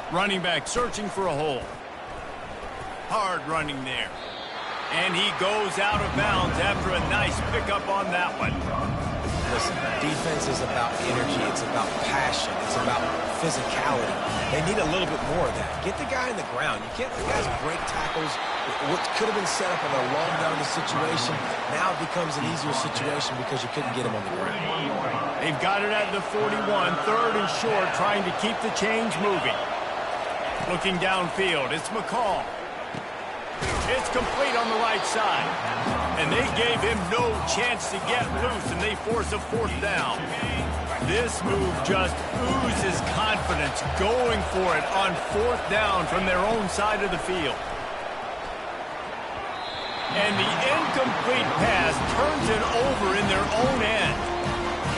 Running back searching for a hole. Hard running there. And he goes out of bounds after a nice pickup on that one. Listen, defense is about energy. It's about passion. It's about physicality. They need a little bit more of that. Get the guy in the ground. You can't let guys break tackles. What could have been set up in a long down the situation now becomes an easier situation because you couldn't get him on the ground. They've got it at the 41, third and short, trying to keep the change moving. Looking downfield, it's McCall. It's complete on the right side. And they gave him no chance to get loose, and they force a fourth down. This move just oozes confidence, going for it on fourth down from their own side of the field. And the incomplete pass turns it over in their own end.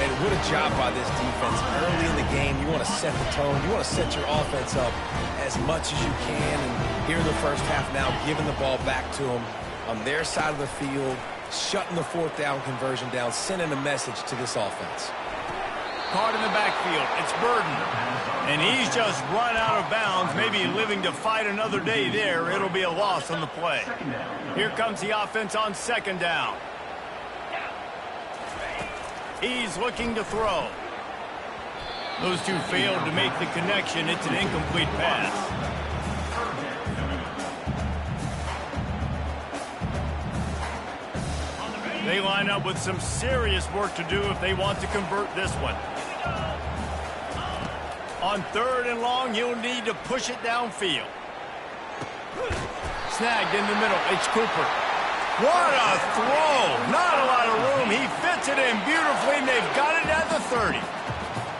And what a job by this defense. Early in the game, you want to set the tone. You want to set your offense up as much as you can. And here in the first half now, giving the ball back to them on their side of the field, shutting the fourth down conversion down, sending a message to this offense. Caught in the backfield. It's Burden. And he's just run out of bounds, maybe living to fight another day there. It'll be a loss on the play. Here comes the offense on second down. He's looking to throw. Those two failed to make the connection. It's an incomplete pass. They line up with some serious work to do if they want to convert this one. On third and long, he'll need to push it downfield. Snagged in the middle. It's Cooper. What a throw! Not a lot of room. He fits it in beautifully, and they've got it at the 30.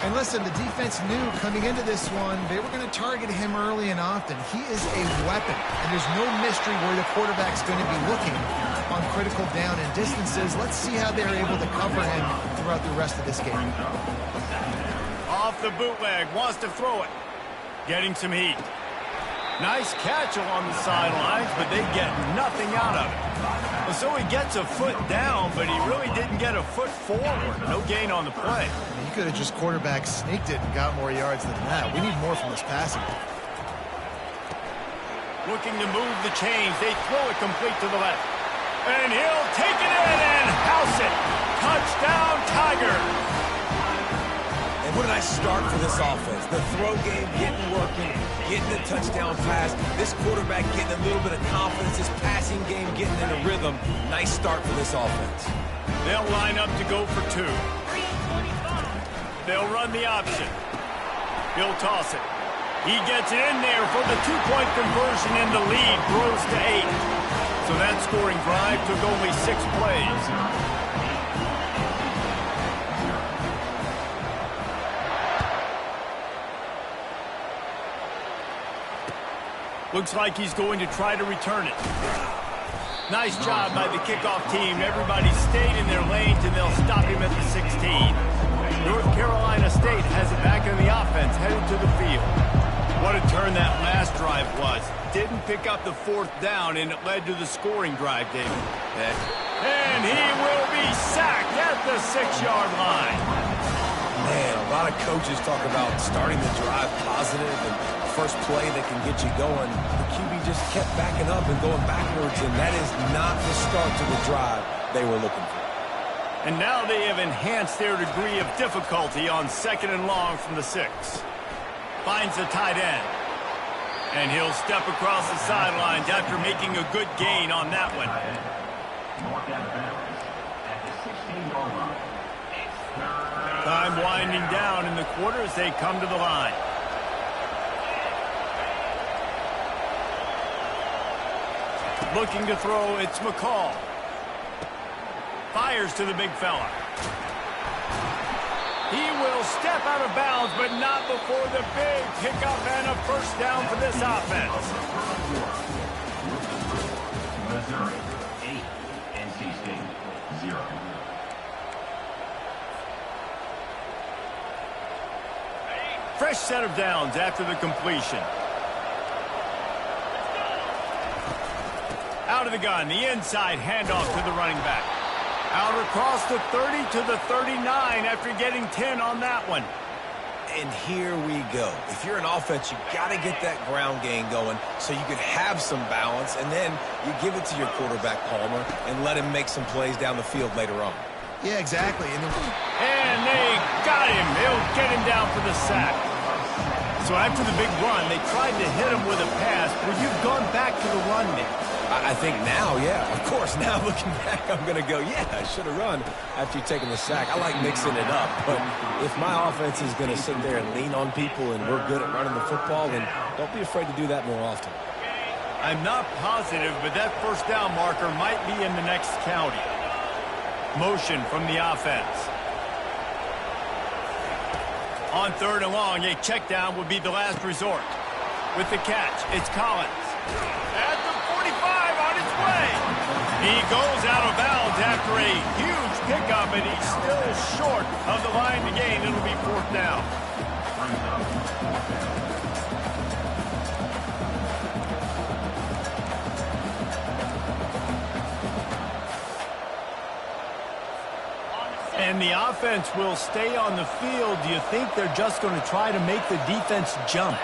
And listen, the defense knew coming into this one, they were going to target him early and often. He is a weapon, and there's no mystery where the quarterback's going to be looking on critical down and distances. Let's see how they're able to cover him throughout the rest of this game. Off the bootleg, wants to throw it. Getting some heat. Nice catch along the sidelines, but they get nothing out of it. So he gets a foot down, but he really didn't get a foot forward. No gain on the play. He could have just quarterback sneaked it and got more yards than that. We need more from this passing. Looking to move the chains. They throw it complete to the left. And he'll take it in and house it. Touchdown, Tigers. And what a nice start for this offense. The throw game getting working, getting the touchdown pass. This quarterback getting a little bit of confidence. This passing game getting in a rhythm. Nice start for this offense. They'll line up to go for two. They'll run the option. He'll toss it. He gets it in there for the two-point conversion, and the lead grows to 8. So that scoring drive took only 6 plays. Looks like he's going to try to return it. Nice job by the kickoff team. Everybody stayed in their lanes, and they'll stop him at the 16. North Carolina State has it back in the offense, headed to the field. What a turn that last drive was. Didn't pick up the fourth down, and it led to the scoring drive, David. And he will be sacked at the 6-yard line. Man, a lot of coaches talk about starting the drive positive and first play that can get you going. The QB just kept backing up and going backwards, and that is not the start to the drive they were looking for. And now they have enhanced their degree of difficulty on second and long from the 6. Finds the tight end. And he'll step across the sidelines after making a good gain on that one. Time winding down in the quarter as they come to the line. Looking to throw, it's McCall. Fires to the big fella. He will step out of bounds, but not before the big pickup and a first down for this offense. Missouri, 8. NC State, 0. Fresh set of downs after the completion. Out of the gun, the inside handoff to the running back. Out across the 30 to the 39 after getting 10 on that one. And here we go. If you're an offense, you got to get that ground game going so you can have some balance, and then you give it to your quarterback, Palmer, and let him make some plays down the field later on. Yeah, exactly. And they got him. They'll get him down for the sack. So after the big run, they tried to hit him with a pass. Well, you've gone back to the run now. I think now, yeah. Of course, now looking back, I'm going to go, yeah, I should have run after you've taken the sack. I like mixing it up, but if my offense is going to sit there and lean on people and we're good at running the football, then don't be afraid to do that more often. I'm not positive, but that first down marker might be in the next county. Motion from the offense. On 3rd and long, a check down would be the last resort. With the catch, it's Collins. At the 45 on his way. He goes out of bounds after a huge pickup, and he's still short of the line to gain. It'll be 4th down. And the offense will stay on the field. Do you think they're just going to try to make the defense jump?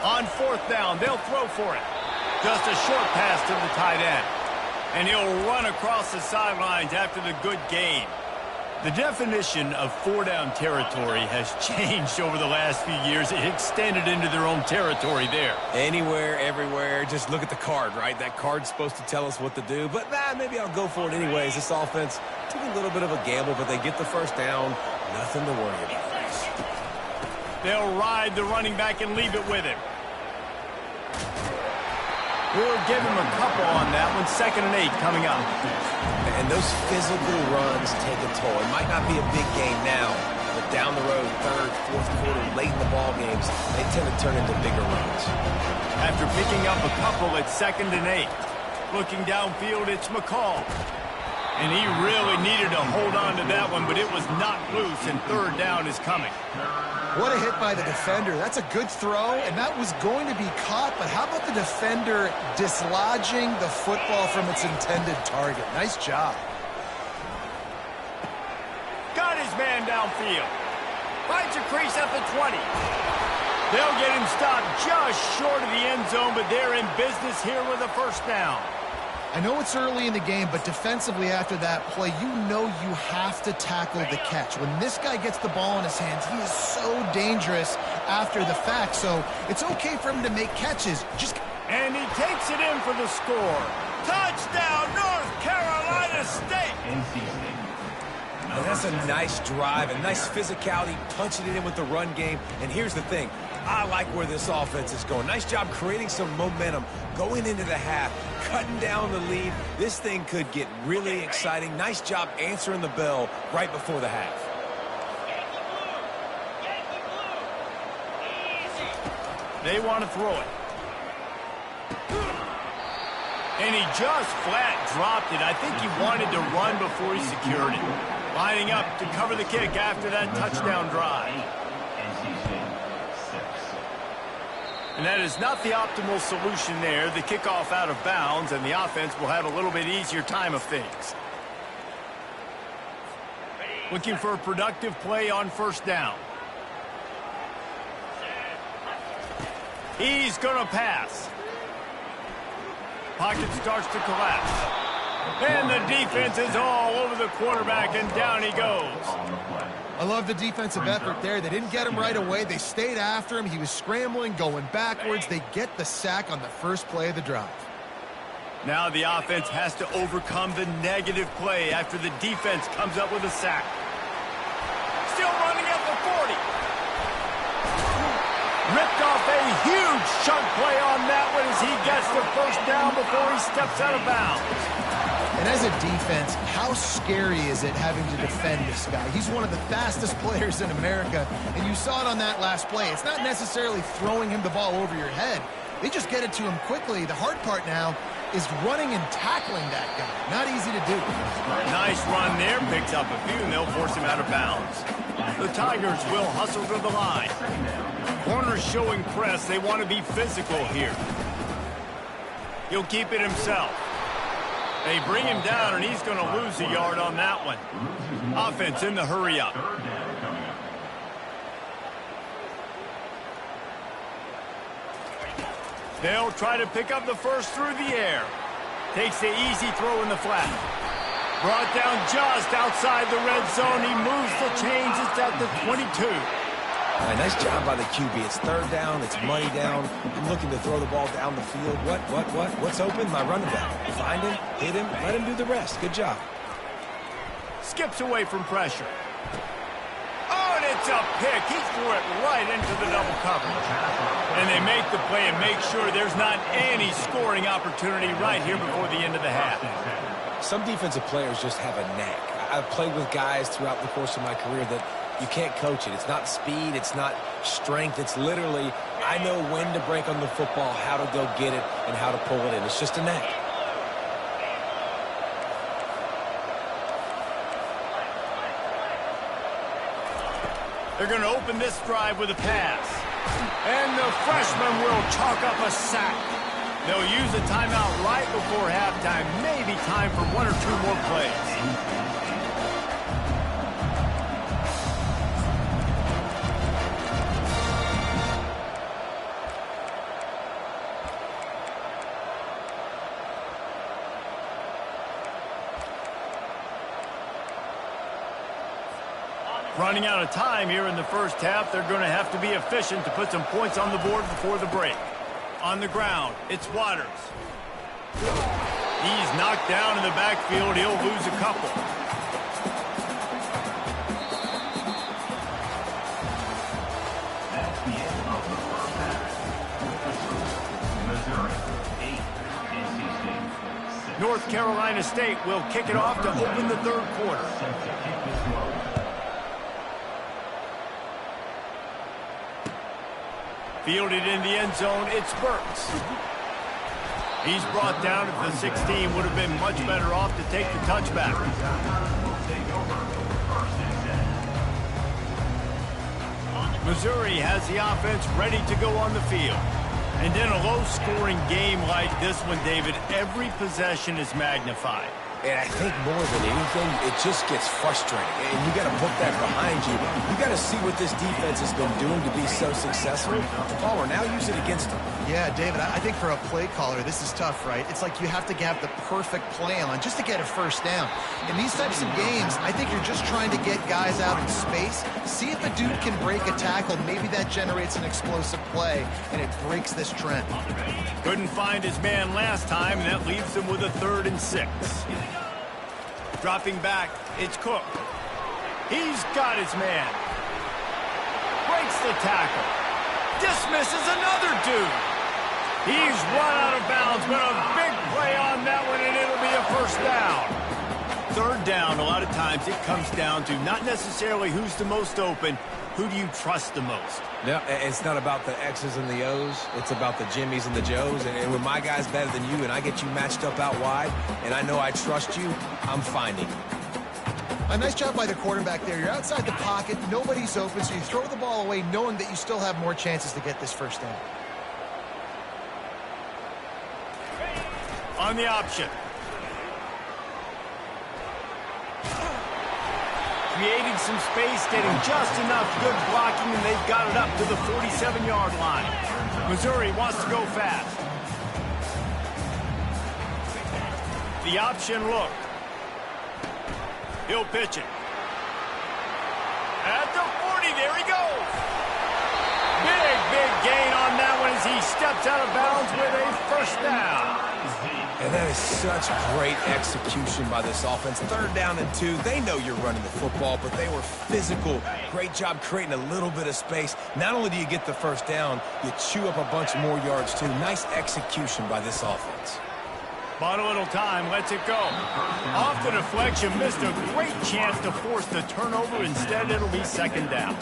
On 4th down, they'll throw for it. Just a short pass to the tight end. And he'll run across the sidelines after the good gain. The definition of 4-down territory has changed over the last few years. It extended into their own territory there. Anywhere, everywhere, just look at the card, right? That card's supposed to tell us what to do, but maybe I'll go for it anyways. This offense took a little bit of a gamble, but they get the first down. Nothing to worry about. They'll ride the running back and leave it with him. We'll give him a couple on that one. 2nd and 8 coming up. And those physical runs take a toll. It might not be a big game now, but down the road, 3rd, 4th quarter, late in the ball games, they tend to turn into bigger runs. After picking up a couple at 2nd and 8, looking downfield, it's McCall. And he really needed to hold on to that one, but it was not loose, and 3rd down is coming. What a hit by the defender. That's a good throw, and that was going to be caught, but how about the defender dislodging the football from its intended target? Nice job. Got his man downfield. Finds a crease at the 20. They'll get him stopped just short of the end zone, but they're in business here with a 1st down. I know it's early in the game, but defensively after that play, you know you have to tackle the catch. When this guy gets the ball in his hands, he is so dangerous after the fact. So it's okay for him to make catches. And he takes it in for the score. Touchdown, North Carolina State! And that's a nice drive, a nice physicality, punching it in with the run game. And here's the thing. I like where this offense is going. Nice job creating some momentum, going into the half, cutting down the lead. This thing could get really exciting. Nice job answering the bell right before the half. They want to throw it. And he just flat dropped it. I think he wanted to run before he secured it. Lining up to cover the kick after that touchdown drive. And that is not the optimal solution there. The kickoff out of bounds, and the offense will have a little bit easier time of things. Looking for a productive play on 1st down. He's going to pass. Pocket starts to collapse. And the defense is all over the quarterback, and down he goes. I love the defensive effort there. They didn't get him right away. They stayed after him. He was scrambling, going backwards. They get the sack on the first play of the drive. Now the offense has to overcome the negative play after the defense comes up with a sack. Still running at the 40. Ripped off a huge chunk play on that one as he gets the 1st down before he steps out of bounds. And as a defense, how scary is it having to defend this guy? He's one of the fastest players in America, and you saw it on that last play. It's not necessarily throwing him the ball over your head. They just get it to him quickly. The hard part now is running and tackling that guy. Not easy to do. Nice run there. Picks up a few, and they'll force him out of bounds. The Tigers will hustle to the line. Corners showing press. They want to be physical here. He'll keep it himself. They bring him down, and he's going to lose a yard on that one. Offense in the hurry up. They'll try to pick up the first through the air. Takes the easy throw in the flat. Brought down just outside the red zone. He moves the chains. It's at the 22. All right, nice job by the QB. It's third down. It's money down. I'm looking to throw the ball down the field. What's open? My running back. Find him, hit him, let him do the rest. Good job. Skips away from pressure. Oh, and it's a pick. He threw it right into the double coverage. And they make the play and make sure there's not any scoring opportunity right here before the end of the half. Some defensive players just have a knack. I've played with guys throughout the course of my career that you can't coach it. It's not speed. It's not strength. It's literally, I know when to break on the football, how to go get it, and how to pull it in. It's just a knack. They're going to open this drive with a pass. And the freshman will chalk up a sack. They'll use a timeout right before halftime. Maybe time for one or two more plays. Running out of time here in the first half. They're going to have to be efficient to put some points on the board before the break. On the ground, it's Waters. He's knocked down in the backfield. He'll lose a couple. That's the end of the first half. Missouri 8, NC State 6. North Carolina State will kick it off to open the third quarter. Set to kick this one. Fielded in the end zone, it's Burks. He's brought down at the 16. Would have been much better off to take the touchback. Missouri has the offense ready to go on the field. And in a low-scoring game like this one, David, every possession is magnified. And I think more than anything, it just gets frustrating. And you got to put that behind you. You got to see what this defense has been doing to be so successful. Caller, now use it against them. Yeah, David, I think for a play caller, this is tough, right? It's like you have to have the perfect plan on just to get a first down. In these types of games, I think you're just trying to get guys out in space, see if a dude can break a tackle. Maybe that generates an explosive play, and it breaks this trend. Couldn't find his man last time, and that leaves him with a 3rd and 6. Dropping back, it's Cook. He's got his man. Breaks the tackle. Dismisses another dude. He's run out of bounds, but a big play on that one, and it'll be a first down. 3rd down, a lot of times it comes down to not necessarily who's the most open, who do you trust the most? No, it's not about the X's and the O's. It's about the Jimmies and the Joes. And when my guy's better than you and I get you matched up out wide and I know I trust you, I'm finding you. A nice job by the quarterback there. You're outside the pocket. Nobody's open, so you throw the ball away knowing that you still have more chances to get this first down. On the option. Creating some space, getting just enough good blocking, and they've got it up to the 47-yard line. Missouri wants to go fast. The option look. He'll pitch it. At the 40, there he goes. Big gain on that one as he steps out of bounds with a first down. And that is such great execution by this offense. 3rd down and 2. They know you're running the football, but they were physical. Great job creating a little bit of space. Not only do you get the first down, you chew up a bunch more yards, too. Nice execution by this offense. Bought a little time, lets it go. Off the deflection, missed a great chance to force the turnover. Instead, it'll be 2nd down.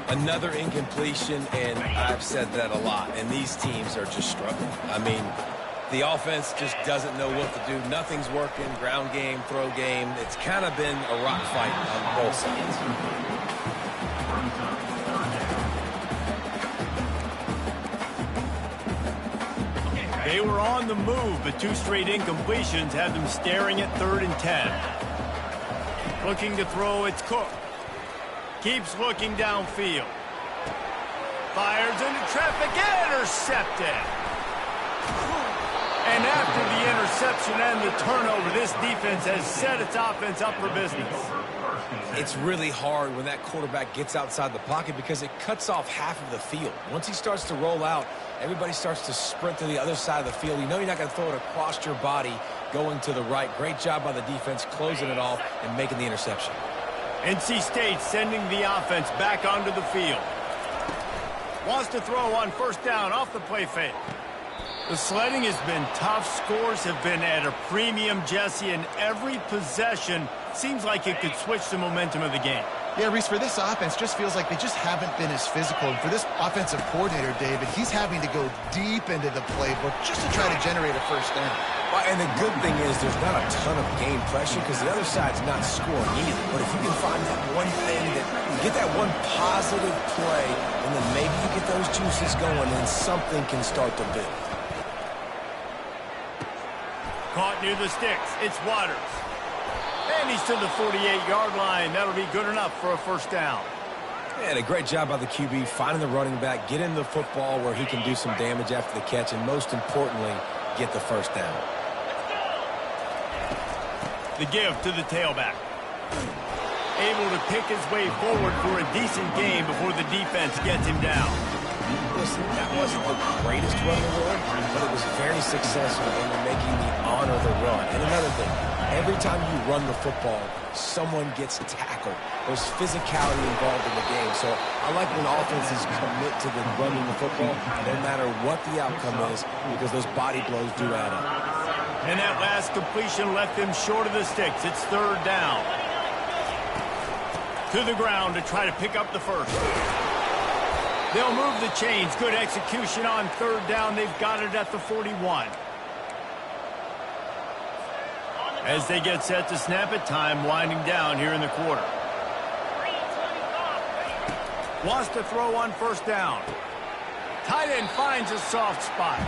Another incompletion, and I've said that a lot, and these teams are just struggling. I mean, the offense just doesn't know what to do. Nothing's working. Ground game, throw game. It's kind of been a rock fight on both sides. They were on the move, but 2 straight incompletions had them staring at 3rd and 10. Looking to throw, it's Cook. Keeps looking downfield. Fires into traffic, intercepted. And after the interception and the turnover, this defense has set its offense up for business. It's really hard when that quarterback gets outside the pocket because it cuts off half of the field. Once he starts to roll out, everybody starts to sprint to the other side of the field. You know you're not going to throw it across your body going to the right. Great job by the defense closing it off and making the interception. NC State sending the offense back onto the field. Wants to throw on first down off the play fake. The sledding has been tough. Scores have been at a premium, Jesse, and every possession seems like it could switch the momentum of the game. Yeah, Reese, for this offense, just feels like they just haven't been as physical. And for this offensive coordinator, David, he's having to go deep into the playbook just to try to generate a first down. Well, and the good thing is there's not a ton of game pressure because the other side's not scoring either. But if you can find that one thing, that you get that one positive play, and then maybe you get those juices going, and something can start to build. Caught near the sticks. It's Waters. And he's to the 48-yard line. That'll be good enough for a first down. And a great job by the QB finding the running back, getting the football where he can do some damage after the catch, and most importantly, get the first down. The give to the tailback. Able to pick his way forward for a decent game before the defense gets him down. Listen, that wasn't the greatest run in the world, but it was very successful in making the honor the run. And another thing, every time you run the football, someone gets tackled. There's physicality involved in the game. So I like when offenses commit to the running the football, no matter what the outcome is, because those body blows do add up. And that last completion left them short of the sticks. It's third down. To the ground to try to pick up the first. They'll move the chains. Good execution on third down. They've got it at the 41. As they get set to snap it, time winding down here in the quarter. Wants to throw on first down. Tight end finds a soft spot.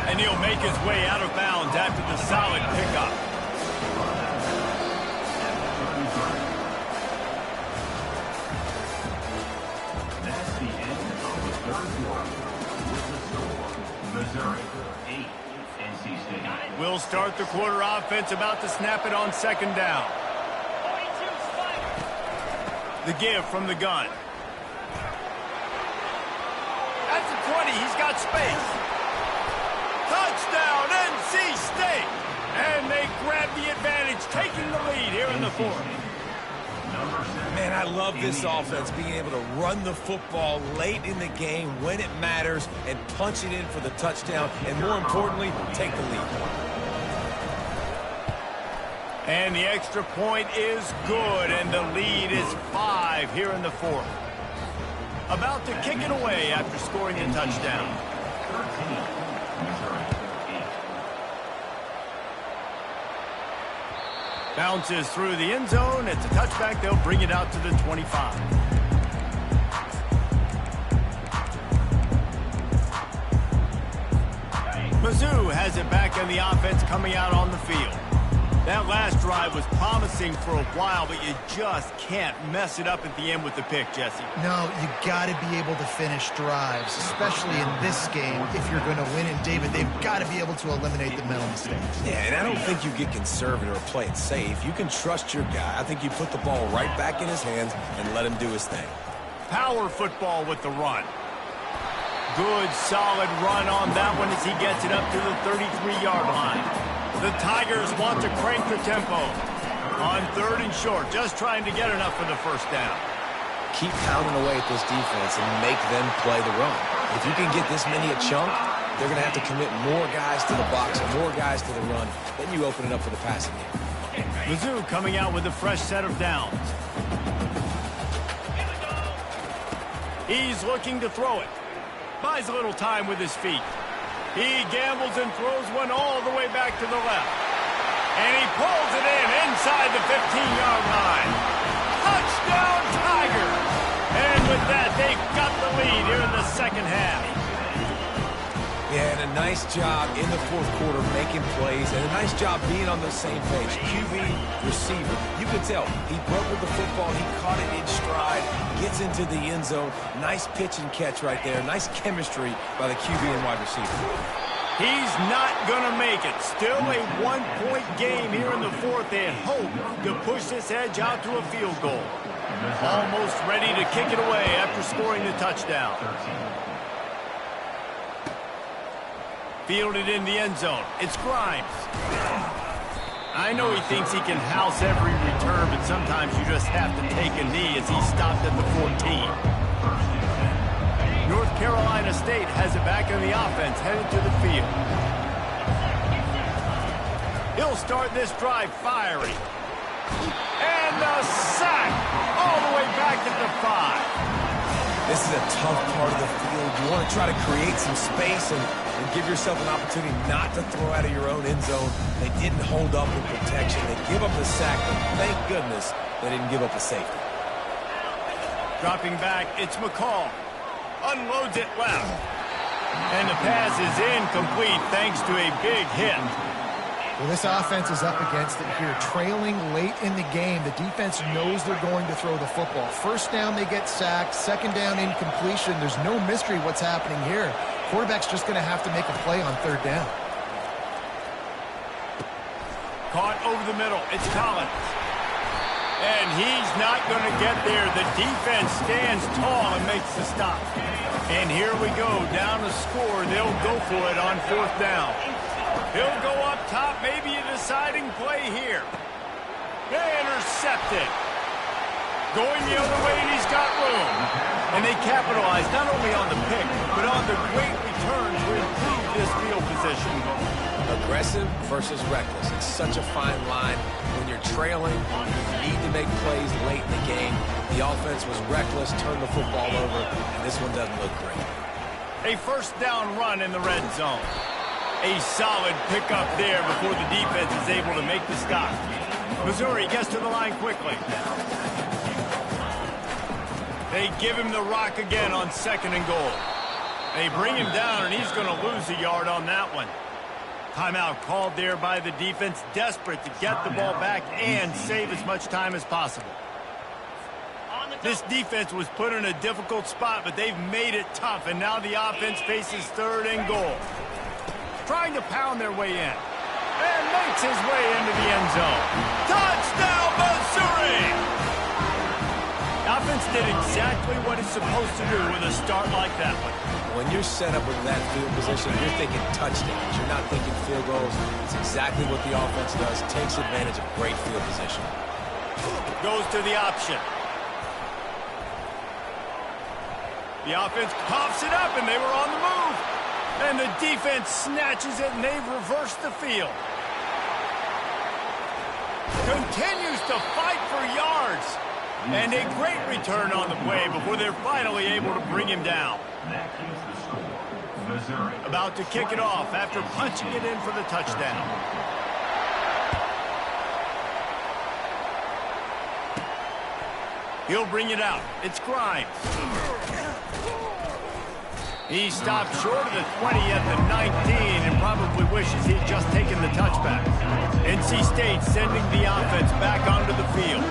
And he'll make his way out of bounds after the solid pickup. We'll start the quarter. Offense about to snap it on second down. The give from the gun. At the 20, he's got space. Touchdown, NC State! And they grab the advantage, taking the lead here in the fourth. Man, I love this offense, being able to run the football late in the game when it matters and punch it in for the touchdown, and more importantly, take the lead. And the extra point is good, and the lead is 5 here in the fourth. About to kick it away after scoring a touchdown. Bounces through the end zone. It's a touchback. They'll bring it out to the 25. Mizzou has it back in the offense coming out on the field. That last drive was promising for a while, but you just can't mess it up at the end with the pick, Jesse. No, you got to be able to finish drives, especially in this game. If you're going to win it, David, they've got to be able to eliminate the mental mistakes. Yeah, and I don't think you get conservative or play it safe. You can trust your guy. I think you put the ball right back in his hands and let him do his thing. Power football with the run. Good, solid run on that one as he gets it up to the 33-yard line. The Tigers want to crank the tempo. On third and short, just trying to get enough for the first down. Keep pounding away at this defense and make them play the run. If you can get this many a chunk, they're going to have to commit more guys to the box and more guys to the run. Then you open it up for the passing game. Mizzou coming out with a fresh set of downs. He's looking to throw it. Buys a little time with his feet. He gambles and throws one all the way back to the left. And he pulls it in inside the 15-yard line. Touchdown, Tigers! And with that, they've got the lead here in the second half. Yeah, and a nice job in the fourth quarter making plays, and a nice job being on the same page. QB, receiver. You can tell he broke with the football. He caught it in stride, gets into the end zone. Nice pitch and catch right there. Nice chemistry by the QB and wide receiver. He's not going to make it. Still a one-point game here in the fourth. They hope to push this edge out to a field goal. Almost ready to kick it away after scoring the touchdown. Fielded in the end zone. It's Grimes. I know he thinks he can house every return, but sometimes you just have to take a knee as he stopped at the 14. North Carolina State has it back in the offense, headed to the field. He'll start this drive fiery. And the sack all the way back at the 5. This is a tough part of the field. You want to try to create some space and give yourself an opportunity not to throw out of your own end zone. They didn't hold up in protection. They give up the sack, but thank goodness they didn't give up the safety. Dropping back, it's McCall. Unloads it left. And the pass is incomplete thanks to a big hit. Well, this offense is up against it here. Trailing late in the game, the defense knows they're going to throw the football. First down, they get sacked. Second down, incompletion. There's no mystery what's happening here. Quarterback's just going to have to make a play on third down. Caught over the middle. It's Collins. And he's not going to get there. The defense stands tall and makes the stop. And here we go. Down to score. They'll go for it on fourth down. He'll go up top. Maybe a deciding play here. Intercepted. Going the other way, and he's got room. And they capitalize not only on the pick, but on the great return to improve this field position. Aggressive versus reckless. It's such a fine line. When you're trailing, you need to make plays late in the game. The offense was reckless, turned the football over, and this one doesn't look great. A first down run in the red zone. A solid pickup there before the defense is able to make the stop. Missouri gets to the line quickly. They give him the rock again on second and goal. They bring him down, and he's going to lose a yard on that one. Timeout called there by the defense, desperate to get the ball back and save as much time as possible. This defense was put in a difficult spot, but they've made it tough, and now the offense faces third and goal. Trying to pound their way in. And makes his way into the end zone. Touchdown, Missouri! The offense did exactly what it's supposed to do with a start like that one. When you're set up with that field position, you're thinking touchdowns. You're not thinking field goals. It's exactly what the offense does. Takes advantage of great field position. Goes to the option. The offense pops it up, and they were on the move. And the defense snatches it, and they've reversed the field. Continues to fight for yards. And a great return on the play before they're finally able to bring him down. About to kick it off after punching it in for the touchdown. He'll bring it out. It's Grimes. He stopped short of the 20 at the 19 and probably wishes he'd just taken the touchback. NC State sending the offense back onto the field.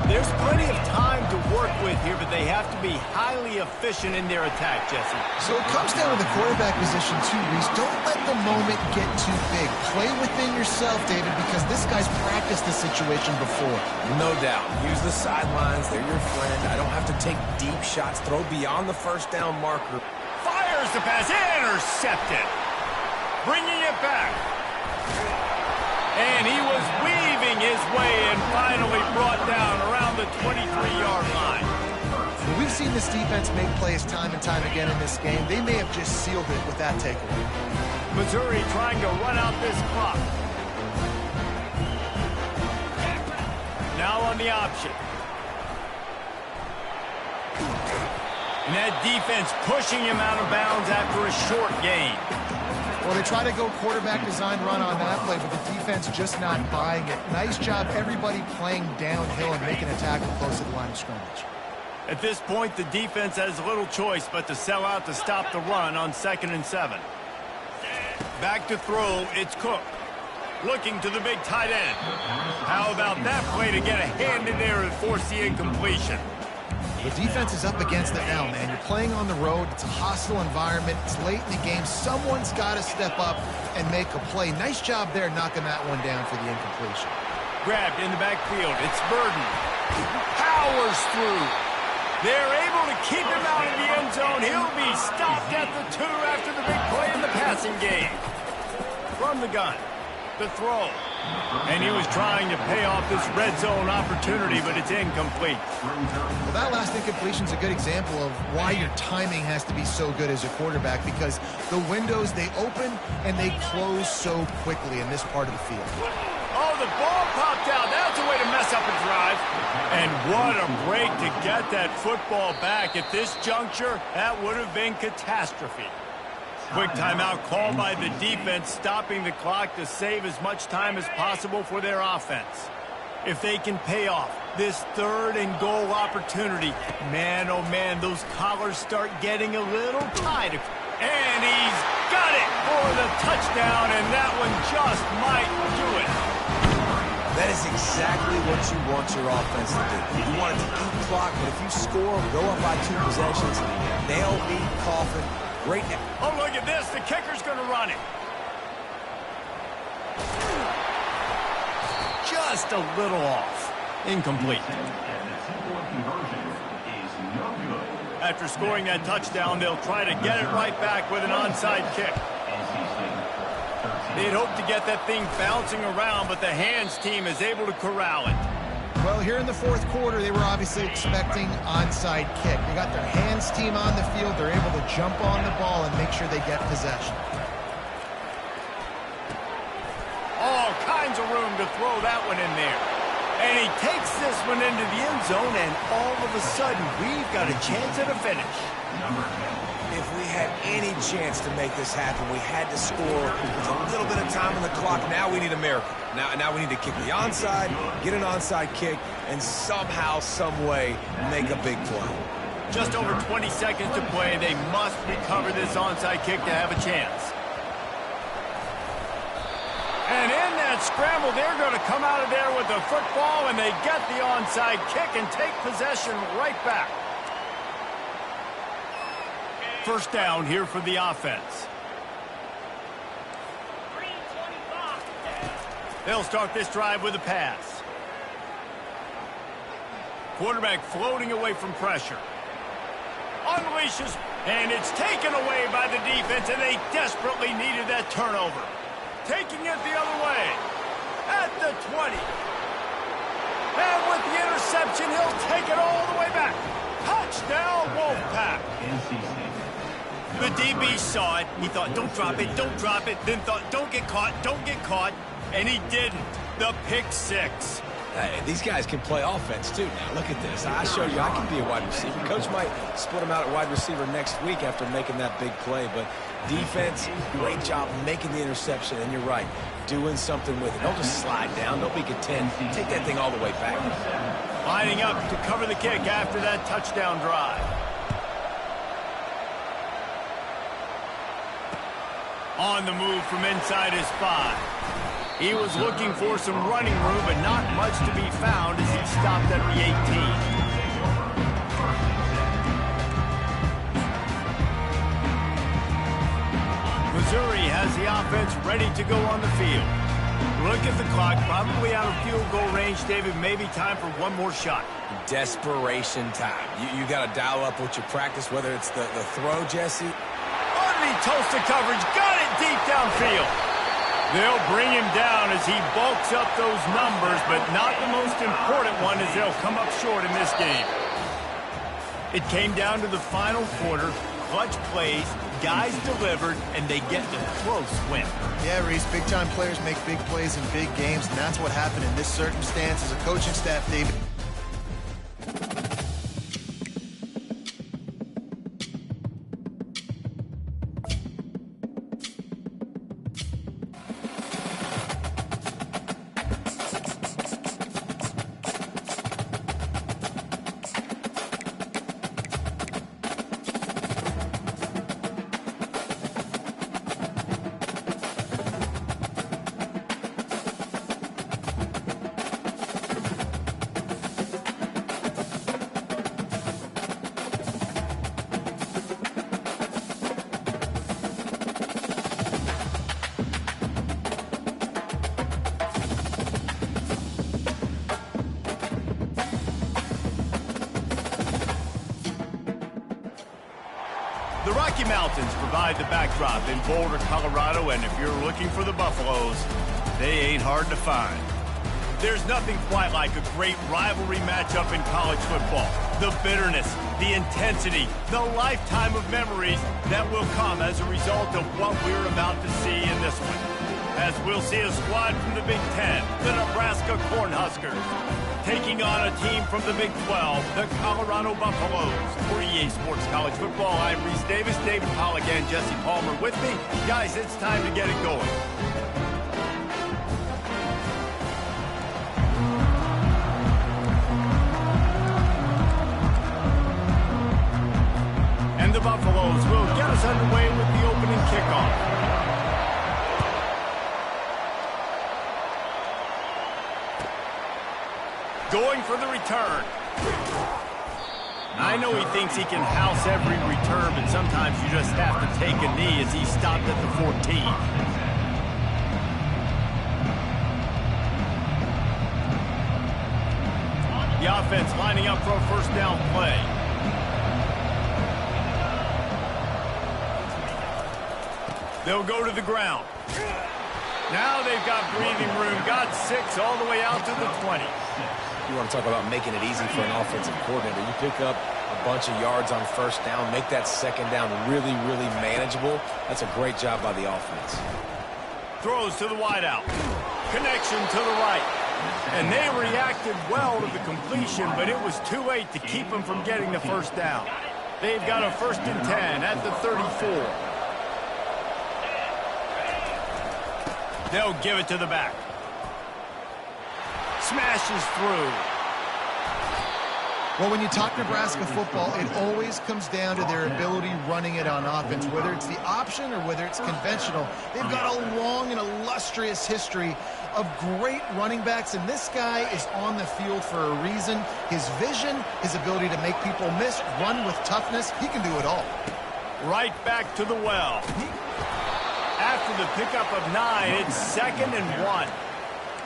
There's plenty of time to work with here, but they have to be highly efficient in their attack, Jesse. So it comes down to the quarterback position too, Reese. Don't let the moment get too big. Play within yourself, David, because this guy's practiced this situation before. No doubt. Use the sidelines. They're your friend. I don't have to take deep shots. Throw beyond the first down marker. Fires the pass. Intercepted. Bringing it back. And he was weaving his way and finally brought down around the 23-yard line. Well, we've seen this defense make plays time and time again in this game. They may have just sealed it with that takeaway. Missouri trying to run out this clock. Now on the option. And that defense pushing him out of bounds after a short gain. Well, they try to go quarterback design run on that play, but the defense just not buying it. Nice job, everybody playing downhill and making a tackle close to the line of scrimmage. At this point, the defense has little choice but to sell out to stop the run on 2nd and 7. Back to throw, it's Cook. Looking to the big tight end. How about that play to get a hand in there and force the incompletion? The defense is up against it now, man. You're playing on the road. It's a hostile environment. It's late in the game. Someone's got to step up and make a play. Nice job there knocking that one down for the incompletion. Grabbed in the backfield. It's Burden. Powers through. They're able to keep him out of the end zone. He'll be stopped at the 2 after the big play in the passing game. From the gun, the throw. And he was trying to pay off this red zone opportunity, but it's incomplete. Well, that last incompletion is a good example of why your timing has to be so good as a quarterback, because the windows, they open and they close so quickly in this part of the field. Oh, the ball popped out. That's a way to mess up a drive. And what a break to get that football back. At this juncture, that would have been catastrophe. Quick timeout called by the defense, stopping the clock to save as much time as possible for their offense. If they can pay off this 3rd and goal opportunity, man, oh man, those collars start getting a little tight. And he's got it for the touchdown, and that one just might do it. That is exactly what you want your offense to do. You want it to eat clock, but if you score, go up by 2 possessions, nail, beat, coffin. Great. Oh, look at this. The kicker's going to run it. Just a little off. Incomplete. After scoring that touchdown, they'll try to get it right back with an onside kick. They'd hope to get that thing bouncing around, but the hands team is able to corral it. Well, here in the 4th quarter, they were obviously expecting onside kick. They got their hands team on the field. They're able to jump on the ball and make sure they get possession. All kinds of room to throw that one in there. And he takes this one into the end zone, and all of a sudden, we've got a chance at a finish. If we had any chance to make this happen, we had to score with a little bit of time on the clock. Now we need a miracle. Now we need to kick the onside, get an onside kick, and somehow, some way, make a big play. Just over 20 seconds to play. They must recover this onside kick to have a chance. And in that scramble, they're going to come out of there with the football, and they get the onside kick and take possession right back. First down here for the offense. They'll start this drive with a pass. Quarterback floating away from pressure. Unleashes, and it's taken away by the defense, and they desperately needed that turnover. Taking it the other way. At the 20. And with the interception, he'll take it all the way back. Touchdown, Wolfpack. The DB saw it. He thought, don't drop it, don't drop it. Then thought, don't get caught, don't get caught. And he didn't. The pick 6. Hey, these guys can play offense, too. Now, look at this. I showed you I can be a wide receiver. Coach might split him out at wide receiver next week after making that big play. But defense, great job making the interception. And you're right, doing something with it. Don't just slide down. Don't be content. Take that thing all the way back. Lining up to cover the kick after that touchdown drive. On the move from inside his 5. He was looking for some running room, but not much to be found as he stopped at the 18. Missouri has the offense ready to go on the field. Look at the clock, probably out of field goal range, David. Maybe time for one more shot. Desperation time. You got to dial up what you practice, whether it's the throw, Jesse. Underneath toasted coverage, got it deep downfield. They'll bring him down as he bulks up those numbers, but not the most important one as they'll come up short in this game. It came down to the final quarter. Clutch plays, guys delivered, and they get a close win. Yeah, Reese, big-time players make big plays in big games, and that's what happened in this circumstance as a coaching staff, David. The Rocky Mountains provide the backdrop in Boulder, Colorado, and if you're looking for the Buffaloes, they ain't hard to find. There's nothing quite like a great rivalry matchup in college football. The bitterness, the intensity, the lifetime of memories that will come as a result of what we're about to see in this one. As we'll see a squad from the Big Ten, the Nebraska Cornhuskers, taking on a team from the Big 12, the Colorado Buffaloes. For EA Sports College Football, I'm Reese Davis, David Pollack, and Jesse Palmer with me. Guys, it's time to get it going. And the Buffaloes will get us underway with the opening kickoff. Going for the return. I know he thinks he can house every return, but sometimes you just have to take a knee as he stopped at the 14. The offense lining up for a first down play. They'll go to the ground. Now they've got breathing room. Got 6 all the way out to the 20. You want to talk about making it easy for an offensive coordinator. You pick up a bunch of yards on first down, make that second down really, really manageable. That's a great job by the offense. Throws to the wideout. Connection to the right. And they reacted well to the completion, but it was too late to keep them from getting the first down. They've got a 1st and 10 at the 34. They'll give it to the back. Smashes through. Well, when you talk Nebraska football, it always comes down to their ability running it on offense, whether it's the option or whether it's conventional. They've got a long and illustrious history of great running backs, and this guy is on the field for a reason. His vision, his ability to make people miss, run with toughness, he can do it all. Right back to the well. After the pickup of 9, it's 2nd and 1.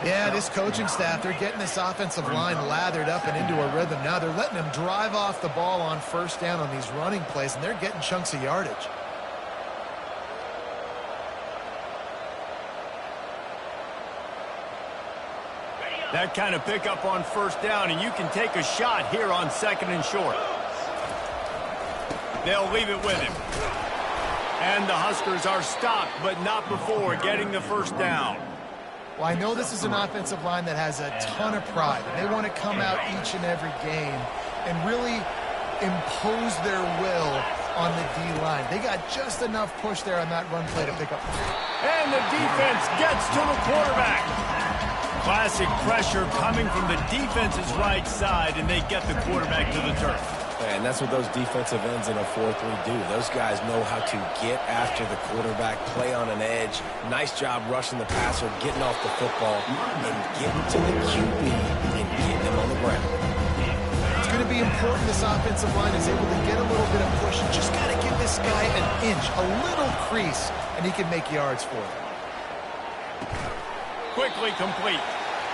Yeah, this coaching staff, they're getting this offensive line lathered up and into a rhythm. Now they're letting them drive off the ball on first down on these running plays, and they're getting chunks of yardage. That kind of pickup on first down, and you can take a shot here on 2nd and short. They'll leave it with him. And the Huskers are stopped, but not before getting the first down. Well, I know this is an offensive line that has a ton of pride. They want to come out each and every game and really impose their will on the D-line. They got just enough push there on that run play to pick up. And the defense gets to the quarterback. Classic pressure coming from the defense's right side, and they get the quarterback to the turf. And that's what those defensive ends in a 4-3 do. Those guys know how to get after the quarterback, play on an edge. Nice job rushing the passer, getting off the football, and getting to the QB and getting him on the ground. It's going to be important this offensive line is able to get a little bit of push. You just got to give this guy an inch, a little crease, and he can make yards for it. Quickly complete.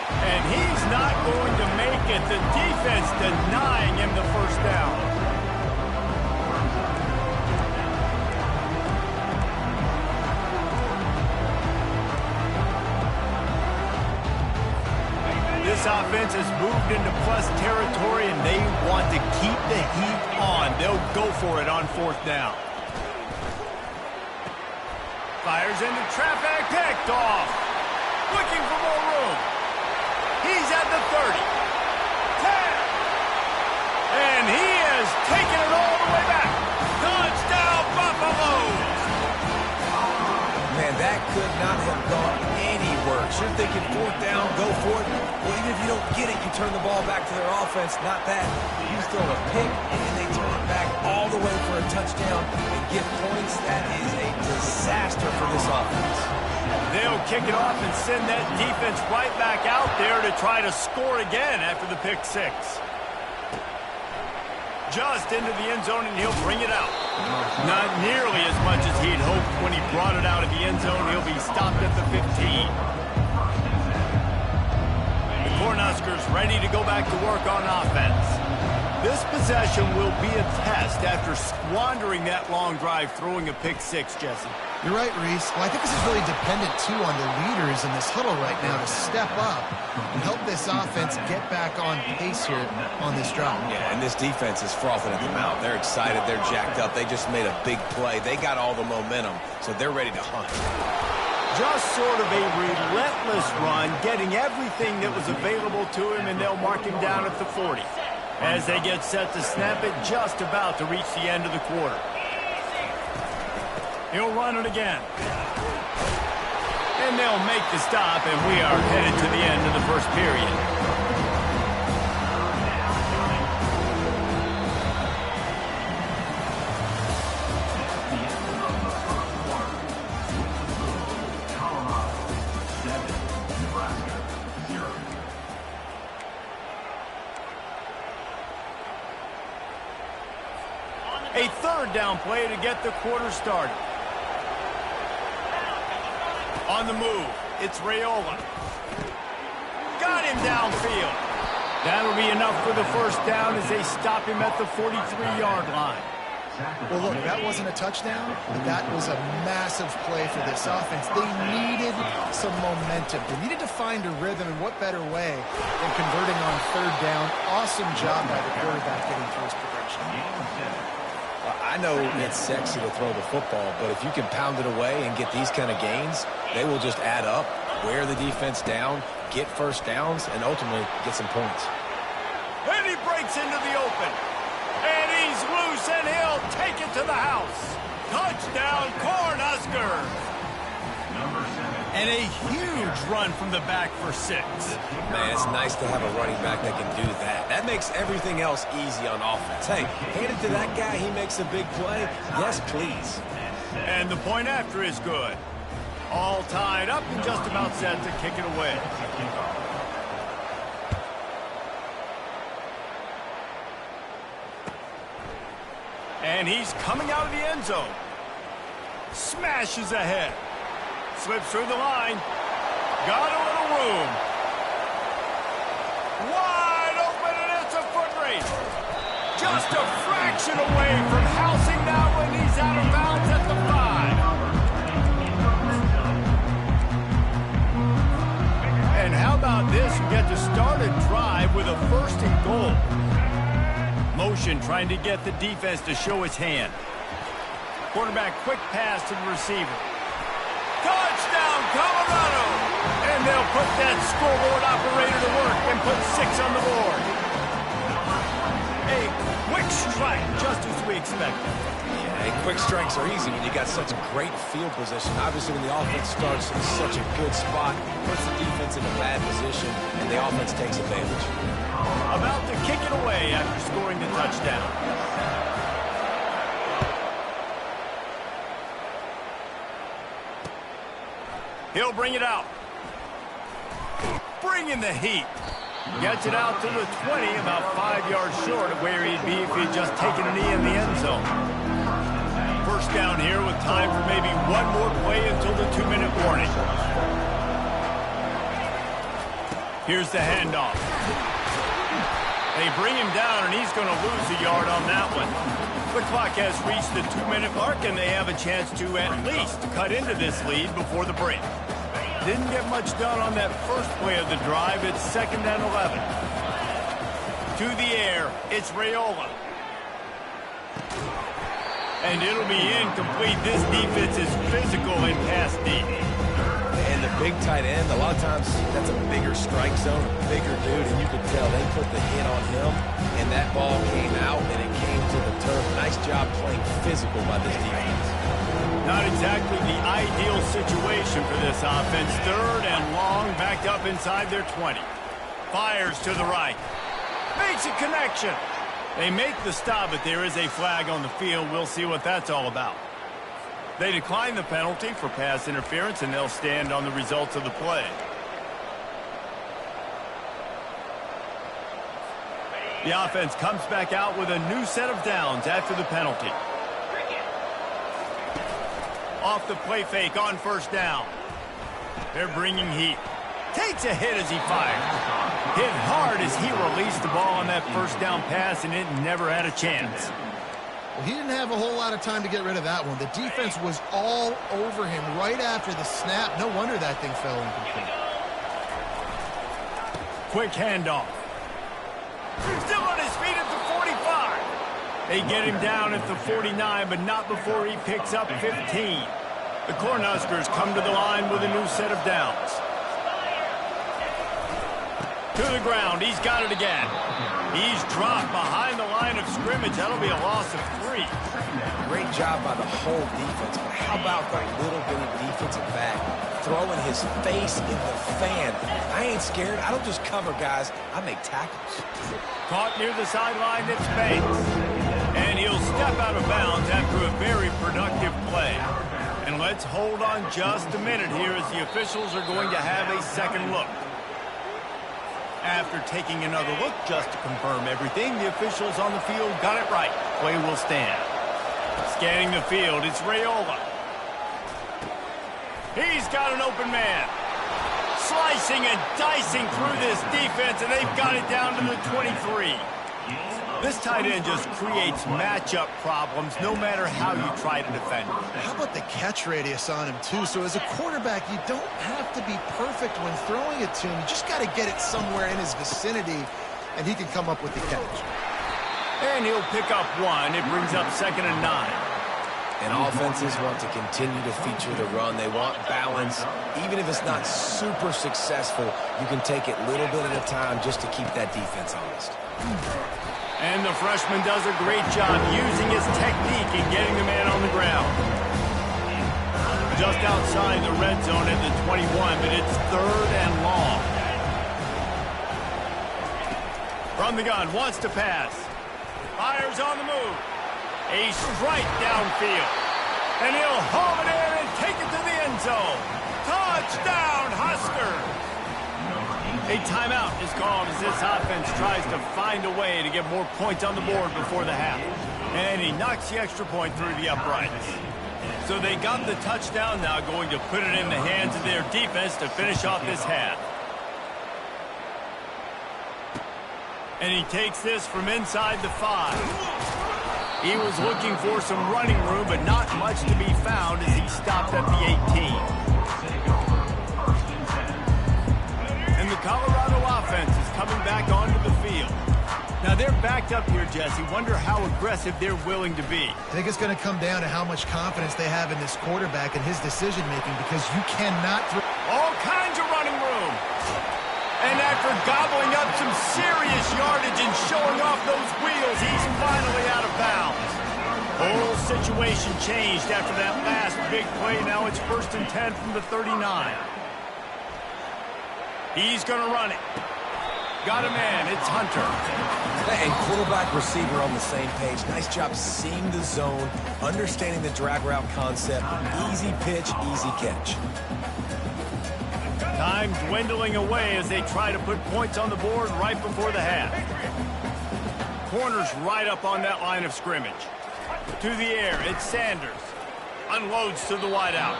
And he's not going to make it. The defense denying him the first down. This offense has moved into plus territory, and they want to keep the heat on. They'll go for it on 4th down. Fires into traffic, picked off. Looking for more room. He's at the 30, 10, and he has taken it all the way back. Touchdown, Buffaloes! Man, that could not have gone any worse. You're thinking 4th down, go for it. Well, even if you don't get it, you turn the ball back to their offense. Not that. You throw a pick, and they turn it back all the way for a touchdown and get points. That is a disaster for this offense. They'll kick it off and send that defense right back out there to try to score again after the pick 6. Just into the end zone, and he'll bring it out. Not nearly as much as he'd hoped when he brought it out of the end zone. He'll be stopped at the 15. The Cornhuskers ready to go back to work on offense. This possession will be a test after squandering that long drive throwing a pick six, Jesse. You're right, Reese. Well, I think this is really dependent, too, on the leaders in this huddle right now to step up and help this offense get back on pace here on this drive. Yeah, and this defense is frothing at the mouth. They're excited. They're jacked up. They just made a big play. They got all the momentum, so they're ready to hunt. Just sort of a relentless run, getting everything that was available to him, and they'll mark him down at the 40. As they get set to snap it, just about to reach the end of the quarter. He'll run it again. And they'll make the stop, and we are headed to the end of the first period. A third down play to get the quarter started. On the move, it's Raiola. Got him downfield. That'll be enough for the first down as they stop him at the 43-yard line. Well, look, that wasn't a touchdown, but that was a massive play for this offense. They needed some momentum. They needed to find a rhythm, and what better way than converting on third down. Awesome job by the quarterback getting through his progression. I know it's sexy to throw the football, but if you can pound it away and get these kind of gains, they will just add up, wear the defense down, get first downs, and ultimately get some points. And he breaks into the open. And he's loose, and he'll take it to the house. Touchdown, Cornhuskers. And a huge run from the back for 6. Man, it's nice to have a running back that can do that. That makes everything else easy on offense. Hey, hand it to that guy, he makes a big play. Yes, please. And the point after is good. All tied up and just about set to kick it away. And he's coming out of the end zone. Smashes ahead. Slips through the line. Got a little room. Wide open, and it's a foot race. Just a fraction away from housing that one. He's out of bounds at the 5. And how about this? You get to start a drive with a 1st and goal. Motion trying to get the defense to show its hand. Quarterback quick pass to the receiver. Touchdown, Colorado! And they'll put that scoreboard operator to work and put 6 on the board. A quick strike, just as we expected. Yeah, quick strikes are easy when you got such great field position. Obviously, when the offense starts in such a good spot, puts the defense in a bad position, and the offense takes advantage. About to kick it away after scoring the touchdown. He'll bring it out. Bringing the heat. Gets it out to the 20, about 5 yards short of where he'd be if he'd just taken a knee in the end zone. First down here with time for maybe one more play until the 2-minute warning. Here's the handoff. They bring him down, and he's going to lose a yard on that one. The clock has reached the 2-minute mark, and they have a chance to at least cut into this lead before the break. Didn't get much done on that first play of the drive. It's 2nd and 11. To the air, it's Raiola. And it'll be incomplete. This defense is physical and pass deep. And the big tight end, a lot of times that's a bigger strike zone, bigger dude, and you can tell they put the hit on him, and that ball came out, and it came to the turf. Nice job playing physical by this defense. Not exactly the ideal situation for this offense. 3rd and long, backed up inside their 20. Fires to the right. Makes a connection. They make the stop, but there is a flag on the field. We'll see what that's all about. They decline the penalty for pass interference, and they'll stand on the results of the play. The offense comes back out with a new set of downs after the penalty. Off the play fake on first down. They're bringing heat. Takes a hit as he fires. Hit hard as he released the ball on that first down pass, and it never had a chance. Well, he didn't have a whole lot of time to get rid of that one. The defense was all over him right after the snap. No wonder that thing fell incomplete. Quick handoff. Still on his feet at the 45. They get him down at the 49, but not before he picks up 15. The Cornhuskers come to the line with a new set of downs. To the ground. He's got it again. He's dropped behind the line of scrimmage. That'll be a loss of 3. Great job by the whole defense, but how about the little bitty defensive back throwing his face in the fan? I ain't scared. I don't just cover guys. I make tackles. Caught near the sideline, it's Banks. And he'll step out of bounds after a very productive play. And let's hold on just a minute here as the officials are going to have a second look. After taking another look just to confirm everything, the officials on the field got it right. Play will stand. Scanning the field, it's Raiola. He's got an open man. Slicing and dicing through this defense, and they've got it down to the 23. This tight end just creates matchup problems no matter how you try to defend him. How about the catch radius on him, too? So as a quarterback, you don't have to be perfect when throwing it to him. You just got to get it somewhere in his vicinity, and he can come up with the catch. And he'll pick up 1. It brings up 2nd and 9. And offenses want to continue to feature the run. They want balance. Even if it's not super successful, you can take it little bit at a time just to keep that defense honest. And the freshman does a great job using his technique and getting the man on the ground. Just outside the red zone at the 21, but it's 3rd and long. From the gun, wants to pass. Fires on the move. A strike downfield. And he'll haul it in and take it to the end zone. Touchdown, Husker! A timeout is called as this offense tries to find a way to get more points on the board before the half. And he knocks the extra point through the uprights. So they got the touchdown, now going to put it in the hands of their defense to finish off this half. And he takes this from inside the 5. He was looking for some running room, but not much to be found as he stopped at the 18. And the Colorado offense is coming back onto the field. Now they're backed up here, Jesse. Wonder how aggressive they're willing to be. I think it's going to come down to how much confidence they have in this quarterback and his decision-making, because you cannot throw all kinds of running room. And after gobbling up some serious yardage and showing off those wheels, he's finally out of bounds. The whole situation changed after that last big play. Now it's 1st and 10 from the 39. He's going to run it. Got a man. It's Hunter. And quarterback receiver on the same page. Nice job seeing the zone, understanding the drag route concept. Easy pitch, easy catch. Time dwindling away as they try to put points on the board right before the half. Corners right up on that line of scrimmage. To the air, it's Sanders. Unloads to the wideout.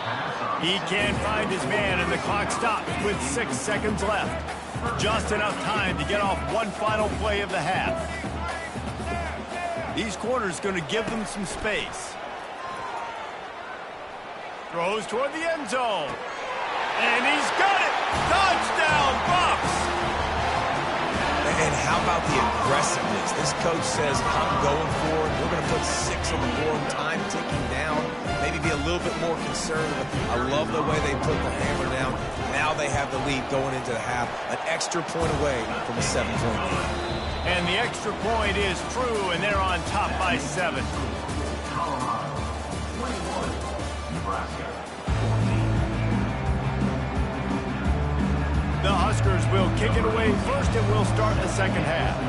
He can't find his man, and the clock stops with 6 seconds left. Just enough time to get off one final play of the half. These corners going to give them some space. Throws toward the end zone. And he's got it! Touchdown, Bucks! And how about the aggressiveness? This coach says, I'm going for it. We're going to put 6 on the board, time ticking down. Maybe be a little bit more conservative. I love the way they put the hammer down. Now they have the lead going into the half. An extra point away from a 7-point lead. And the extra point is true, and they're on top by 7. Colorado, 21, Nebraska, 14. The Huskers will kick it away first, and we'll start the second half.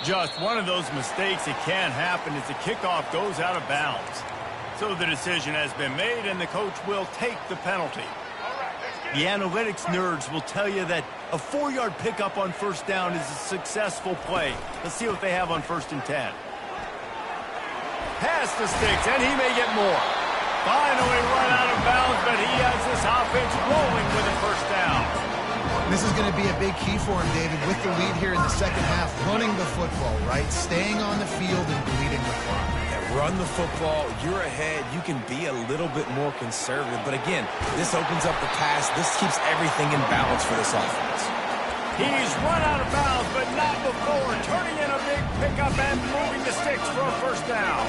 Just one of those mistakes that can happen as the kickoff goes out of bounds. So the decision has been made, and the coach will take the penalty. The analytics nerds will tell you that a 4-yard pickup on first down is a successful play. Let's see what they have on 1st and 10. Pass the sticks, and he may get more. Finally run out of bounds, but but he has this offense rolling with a first down. This is going to be a big key for him, David, with the lead here in the second half. Running the football, right? Staying on the field and bleeding the clock. Yeah, run the football. You're ahead. You can be a little bit more conservative. But again, this opens up the pass. This keeps everything in balance for this offense. He's run out of bounds, but not before turning in a big pickup and moving the sticks for a first down.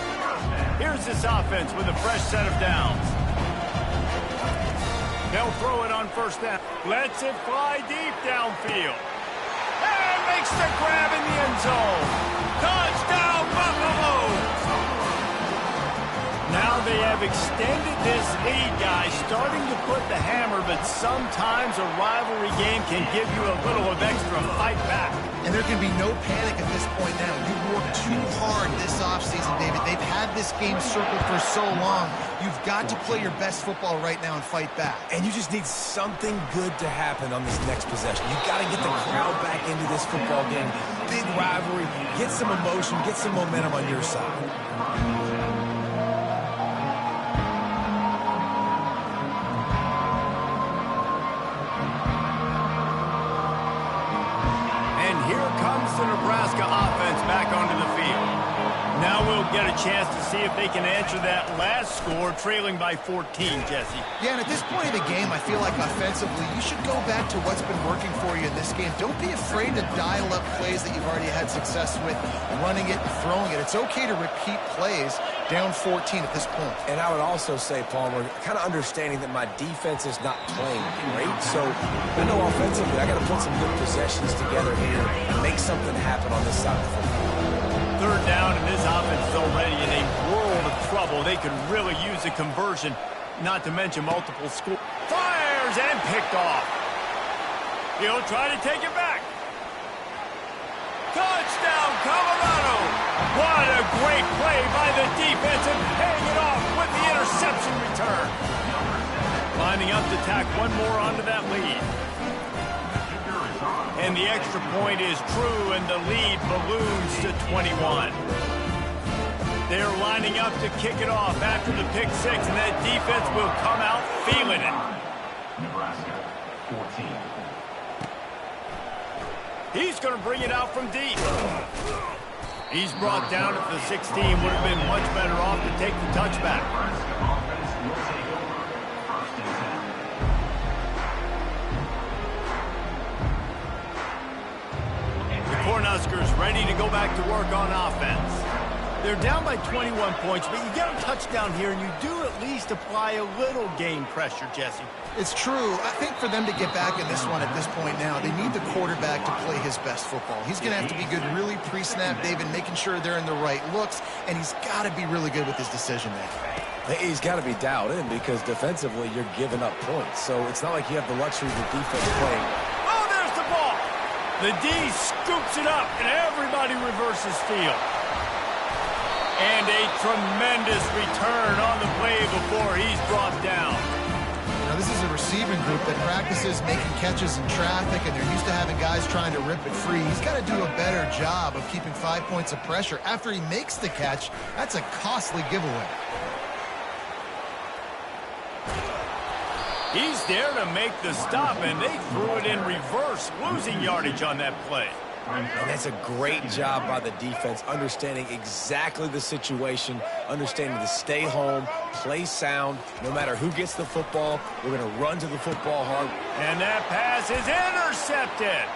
Here's this offense with a fresh set of downs. They'll throw it on first down. Lets it fly deep downfield. And makes the grab in the end zone. Touchdown, Buffalo! Now they have extended this lead, guys, starting to put the hammer, but sometimes a rivalry game can give you a little of extra fight back. And there can be no panic at this point now. You've worked too hard this offseason, David. They've had this game circled for so long. You've got to play your best football right now and fight back. And you just need something good to happen on this next possession. You've got to get the crowd back into this football game. Big rivalry. Get some emotion. Get some momentum on your side. The Nebraska offense back onto the field. Now we'll get a chance to see if they can answer that last score, trailing by 14, Jesse. Yeah, and at this point of the game, I feel like offensively, you should go back to what's been working for you in this game. Don't be afraid to dial up plays that you've already had success with, running it and throwing it. It's okay to repeat plays down 14 at this point. And I would also say, Palmer, kind of understanding that my defense is not playing great. So I know offensively, I got to put some good possessions together here and make something happen on this side of the football. Third down, and this offense is already in a world of trouble. They could really use a conversion, not to mention multiple scores. Fires and picked off. He'll try to take it back. Touchdown, Colorado! What a great play by the defense and paying it off with the interception return. Lining up to tack one more onto that lead. And the extra point is true, and the lead balloons to 21. They're lining up to kick it off after the pick six, and that defense will come out feeling it. Nebraska, 14. He's going to bring it out from deep. He's brought down at the 16. Would have been much better off to take the touchback. Nebraska offense will take over. First and 10. The Cornhuskers ready to go back to work on offense. They're down by 21 points, but you get a touchdown here, and you do at least apply a little game pressure, Jesse. It's true. I think for them to get back in this one at this point now, they need the quarterback to play his best football. He's going to have to be good really pre-snap, David, making sure they're in the right looks, and he's got to be really good with his decision-making. He's got to be dialed in because defensively you're giving up points. So it's not like you have the luxury of the defense playing. Oh, there's the ball. The D scoops it up, and everybody reverses field. And a tremendous return on the play before he's brought down. Now, this is a receiving group that practices making catches in traffic, and they're used to having guys trying to rip it free. He's got to do a better job of keeping 5 points of pressure. After he makes the catch, that's a costly giveaway. He's there to make the stop, and they threw it in reverse, losing yardage on that play. And that's a great job by the defense, understanding exactly the situation, understanding to stay home, play sound. No matter who gets the football, we're going to run to the football hard. And that pass is intercepted.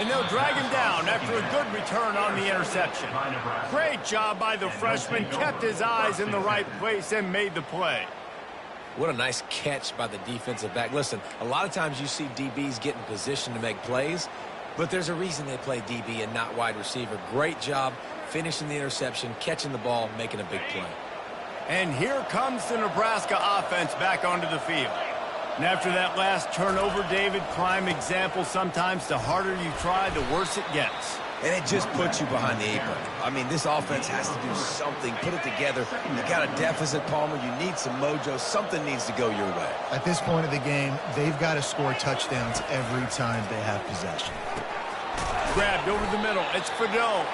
And they'll drag him down after a good return on the interception. Great job by the freshman, kept his eyes in the right place and made the play. What a nice catch by the defensive back. Listen, a lot of times you see DBs get in position to make plays, but there's a reason they play DB and not wide receiver. Great job finishing the interception, catching the ball, making a big play. And here comes the Nebraska offense back onto the field. And after that last turnover, David, prime example, sometimes the harder you try, the worse it gets. And it just puts you behind the 8 ball. I mean, this offense has to do something, put it together. You got a deficit, Palmer. You need some mojo. Something needs to go your way. At this point of the game, they've got to score touchdowns every time they have possession. Grabbed over the middle. It's Fado.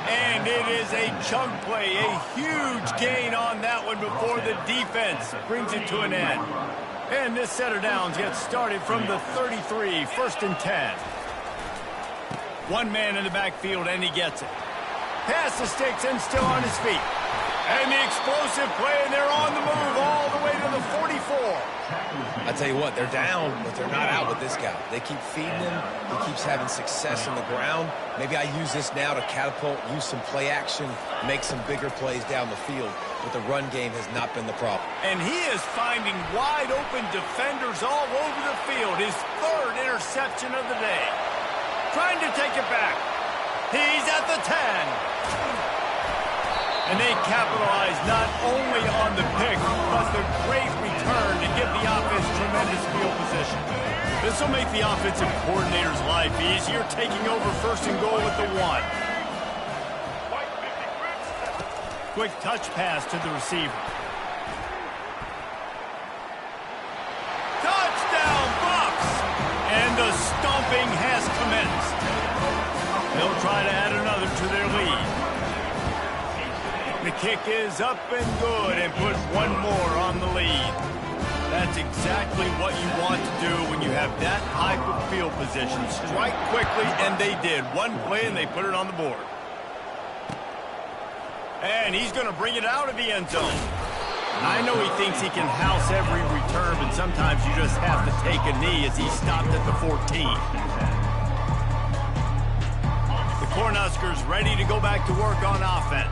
And it is a chunk play, a huge gain on that one before the defense brings it to an end. And this set of downs gets started from the 33, 1st and 10. One man in the backfield, and he gets it. Pass the sticks and still on his feet. And the explosive play, and they're on the move all the way to the 44. I tell you what, they're down, but they're not out with this guy. They keep feeding him. He keeps having success on the ground. Maybe I use this now to catapult, use some play action, make some bigger plays down the field. But the run game has not been the problem. And he is finding wide open defenders all over the field. His 3rd interception of the day. Trying to take it back. He's at the 10. And they capitalize not only on the pick, but the great return to give the offense tremendous field position. This will make the offensive coordinator's life easier, taking over 1st and goal with the 1. Quick touch pass to the receiver. Touchdown, Bucks! And the stomping has commenced. They'll try to add another to their lead. The kick is up and good and put one more on the lead. That's exactly what you want to do when you have that type of field position. Strike quickly, and they did. One play, and they put it on the board. And he's going to bring it out of the end zone. I know he thinks he can house every return, but sometimes you just have to take a knee as he stopped at the 14. The Cornhuskers ready to go back to work on offense.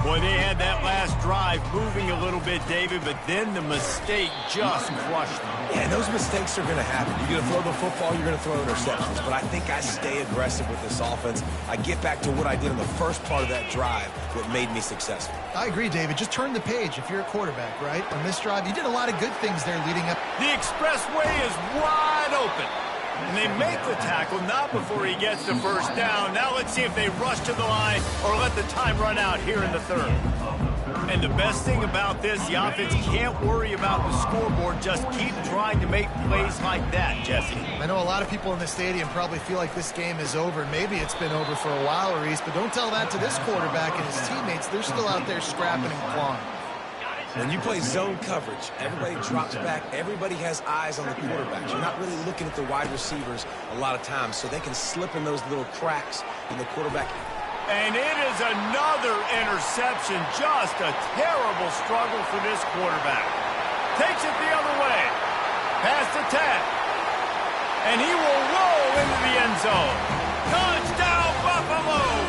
Boy, they had that last drive moving a little bit, David, but then the mistake just crushed them. Yeah, those mistakes are going to happen. You're going to throw the football, you're going to throw interceptions. But I think I stay aggressive with this offense. I get back to what I did in the first part of that drive, what made me successful. I agree, David. Just turn the page if you're a quarterback, right? On this drive, you did a lot of good things there leading up. The expressway is wide open. And they make the tackle, not before he gets the 1st down. Now let's see if they rush to the line or let the time run out here in the 3rd. And the best thing about this, the offense can't worry about the scoreboard. Just keep trying to make plays like that, Jesse. I know a lot of people in the stadium probably feel like this game is over. Maybe it's been over for a while, Reese, but don't tell that to this quarterback and his teammates. They're still out there scrapping and clawing. When you play zone coverage, everybody drops back. Everybody has eyes on the quarterback. You're not really looking at the wide receivers a lot of times, so they can slip in those little cracks in the quarterback. And it is another interception. Just a terrible struggle for this quarterback. Takes it the other way. Past the 10. And he will roll into the end zone. Touchdown, Buffaloes!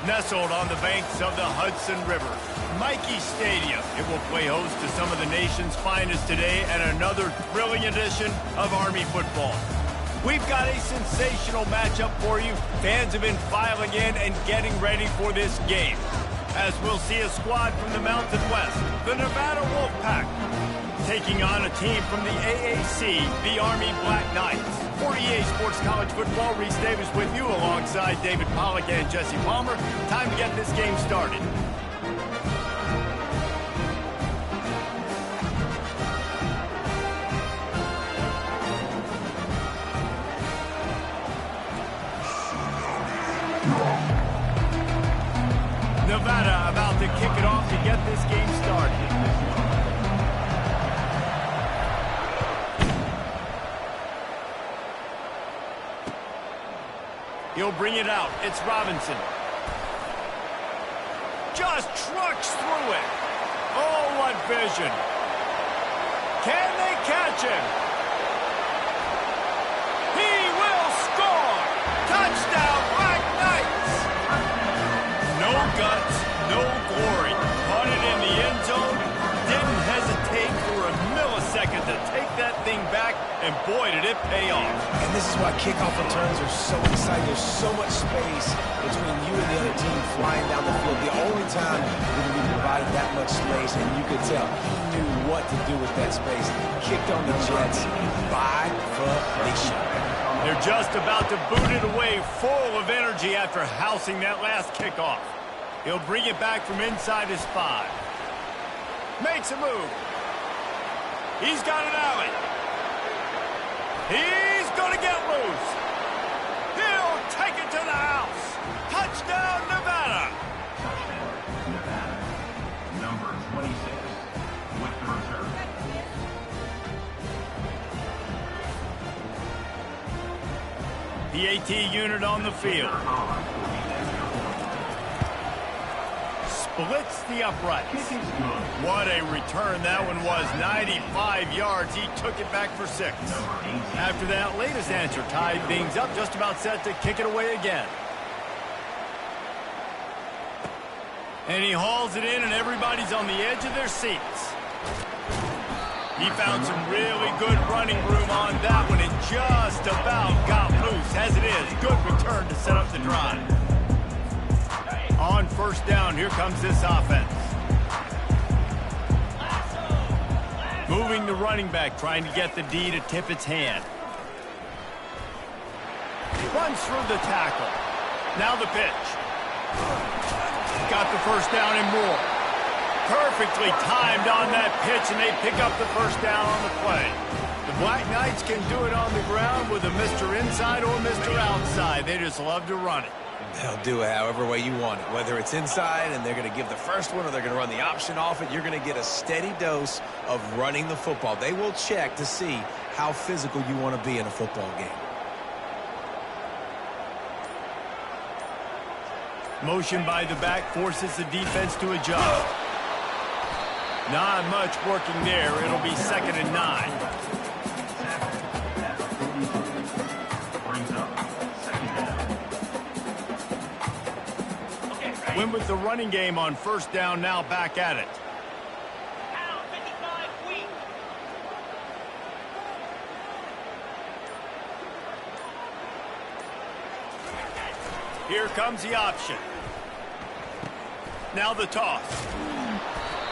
Nestled on the banks of the Hudson River, Michie Stadium. It will play host to some of the nation's finest today and another thrilling edition of Army football. We've got a sensational matchup for you. Fans have been filing in and getting ready for this game. As we'll see a squad from the Mountain West, the Nevada Wolfpack, taking on a team from the AAC, the Army Black Knights. For EA Sports College Football, Reese Davis with you alongside David Pollack and Jesse Palmer. Time to get this game started. Nevada about to kick it off to get this game started. He'll bring it out. It's Robinson. Just trucks through it. Oh, what vision. Can they catch him? He will score. Touchdown, Black Knights. No guts, no glory. Caught it in the end zone. Didn't hesitate for a millisecond to take that thing back, and boy, did it pay off. And this is why kickoff returns are so exciting. There's so much space between you and the other team flying down the field. The only time you're going to be provided that much space, and you could tell he knew what to do with that space. Kicked on the Jets by formation. They're just about to boot it away, full of energy after housing that last kickoff. He'll bring it back from inside his 5. Makes a move. He's got an alley. He's going to get loose. He'll take it to the house. Touchdown, Nevada. Touchdown, Nevada. Number 26 with the return. PAT unit on the field. Splits the uprights. What a return that one was. 95 yards. He took it back for 6. After that latest answer tied things up, just about set to kick it away again. And he hauls it in, and everybody's on the edge of their seats. He found some really good running room on that one and just about got loose. As it is, good return to set up the drive. On first down, here comes this offense. Moving the running back, trying to get the D to tip its hand. Runs through the tackle. Now the pitch. Got the first down and more. Perfectly timed on that pitch, and they pick up the first down on the play. The Black Knights can do it on the ground with a Mr. Inside or Mr. Outside. They just love to run it. They'll do it however way you want it. Whether it's inside and they're going to give the first one or they're going to run the option off it, you're going to get a steady dose of running the football. They will check to see how physical you want to be in a football game. Motion by the back forces the defense to adjust. Not much working there. It'll be 2nd and 9. Win with the running game on first down, now back at it. Here comes the option. Now the toss.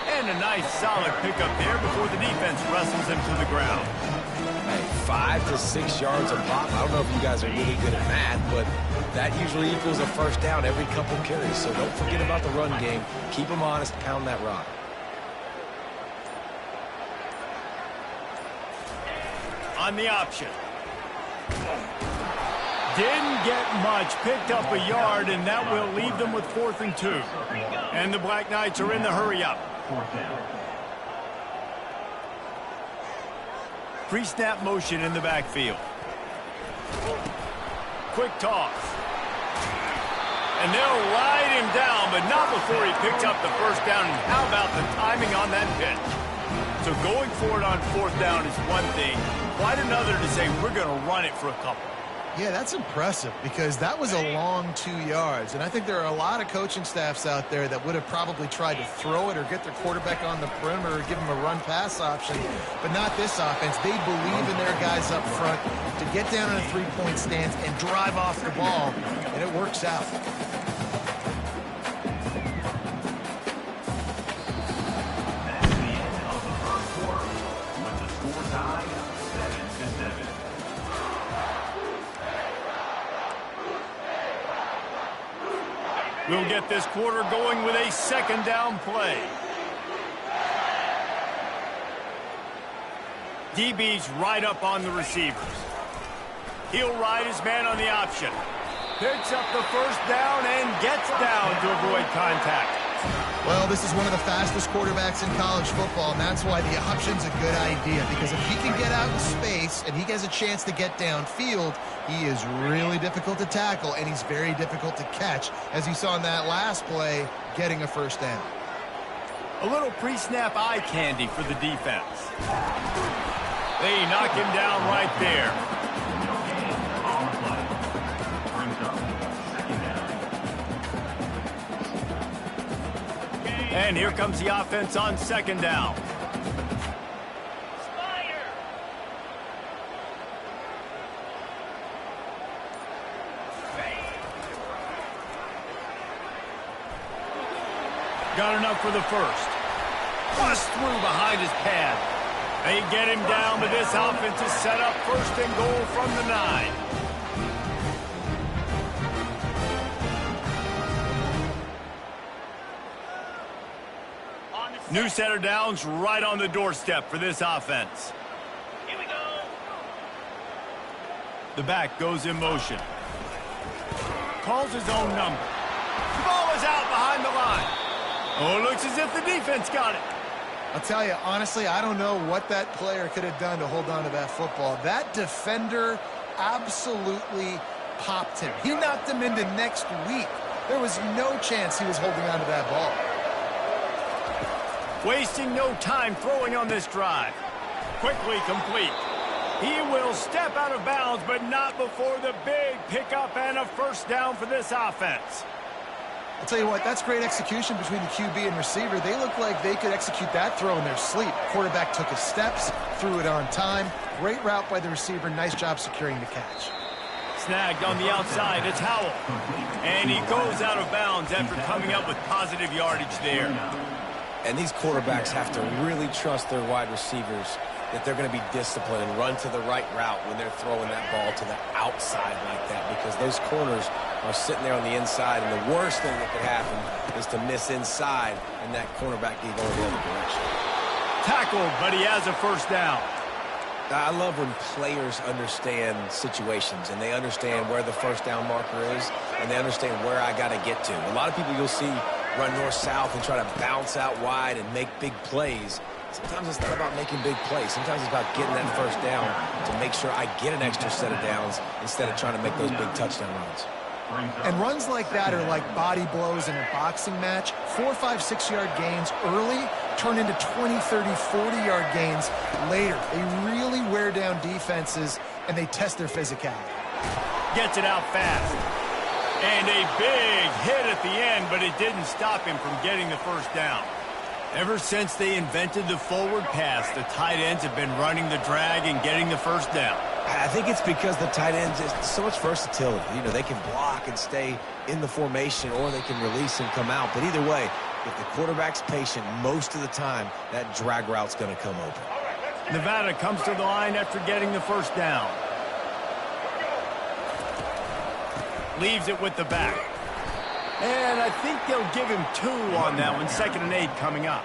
And a nice solid pickup there before the defense wrestles him to the ground. Hey, 5 to 6 yards a pop. I don't know if you guys are really good at math, but that usually equals a first down every couple carries. So don't forget about the run game. Keep them honest. Pound that rock. On the option. Didn't get much. Picked up a yard, and that will leave them with 4th and 2. And the Black Knights are in the hurry-up. Pre-snap motion in the backfield. Quick toss. And they'll ride him down, but not before he picks up the first down. And how about the timing on that pitch? So going for it on 4th down is one thing. Quite another to say we're going to run it for a couple. Yeah, that's impressive because that was a long 2 yards. And I think there are a lot of coaching staffs out there that would have probably tried to throw it or get their quarterback on the perimeter or give him a run-pass option. But not this offense. They believe in their guys up front to get down in a three-point stance and drive off the ball, and it works out. That's the end of the first quarter with the score tie 7-7. We'll get this quarter going with a 2nd down play. DB's right up on the receivers. He'll ride his man on the option. Picks up the first down and gets down to avoid contact. Well, this is one of the fastest quarterbacks in college football, and that's why the option's a good idea, because if he can get out in space and he has a chance to get downfield, he is really difficult to tackle, and he's very difficult to catch, as you saw in that last play, getting a first down. A little pre-snap eye candy for the defense. They knock him down right there. On the play. Brings up second down. And here comes the offense on second down. Got enough for the first. Bust through behind his pad. They get him down, but this offense is set up first and goal from the 9. New set of downs right on the doorstep for this offense. Here we go. The back goes in motion. Calls his own number. The ball is out behind the line. Oh, it looks as if the defense got it. I'll tell you, honestly, I don't know what that player could have done to hold on to that football. That defender absolutely popped him. He knocked him into next week. There was no chance he was holding on to that ball. Wasting no time throwing on this drive. Quickly complete. He will step out of bounds, but not before the big pickup and a first down for this offense. I'll tell you what, that's great execution between the QB and receiver. They look like they could execute that throw in their sleep. Quarterback took his steps, threw it on time. Great route by the receiver. Nice job securing the catch. Snagged on the outside. It's Howell. And he goes out of bounds after coming up with positive yardage there. And these quarterbacks have to really trust their wide receivers that they're going to be disciplined and run to the right route when they're throwing that ball to the outside like that, because those corners are sitting there on the inside, and the worst thing that could happen is to miss inside and that cornerback be going the other direction. Tackled, but he has a first down. I love when players understand situations and they understand where the first down marker is and they understand where I got to get to. A lot of people you'll see run north-south and try to bounce out wide and make big plays. Sometimes it's not about making big plays. Sometimes it's about getting that first down to make sure I get an extra set of downs instead of trying to make those big touchdown runs. And runs like that are like body blows in a boxing match. 4, 5, 6-yard gains early turn into 20, 30, 40-yard gains later. They really wear down defenses, and they test their physicality. Gets it out fast. And a big hit at the end, but it didn't stop him from getting the first down. Ever since they invented the forward pass, the tight ends have been running the drag and getting the first down. I think it's because the tight ends is so much versatility. You know, they can block and stay in the formation, or they can release and come out. But either way, if the quarterback's patient most of the time, that drag route's going to come open. Nevada comes to the line after getting the first down. Leaves it with the back. And I think they'll give him 2 on that one. 2nd and 8 coming up.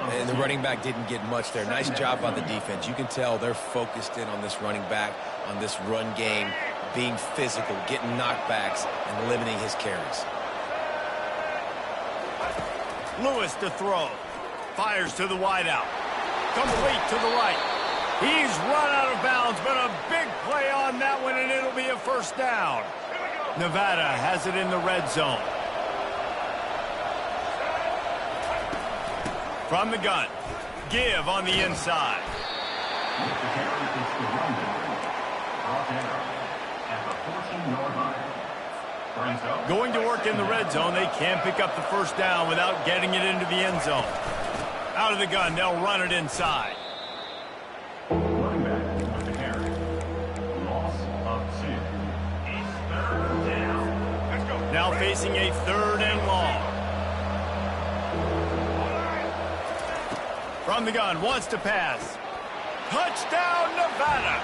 And the running back didn't get much there. Nice job by the defense. You can tell they're focused in on this running back, on this run game, being physical, getting knockbacks, and limiting his carries. Lewis to throw. Fires to the wideout. Complete to the right. He's run out of bounds, but a big play on that one, and it'll be a first down. Nevada has it in the red zone. From the gun. Give on the inside. Going to work in the red zone. They can't pick up the first down without getting it into the end zone. Out of the gun, they'll run it inside. Running back with the carry. Loss of 2. It's 3rd down. Let's go. Now facing a 3rd and long. From the gun, wants to pass. Touchdown, Nevada.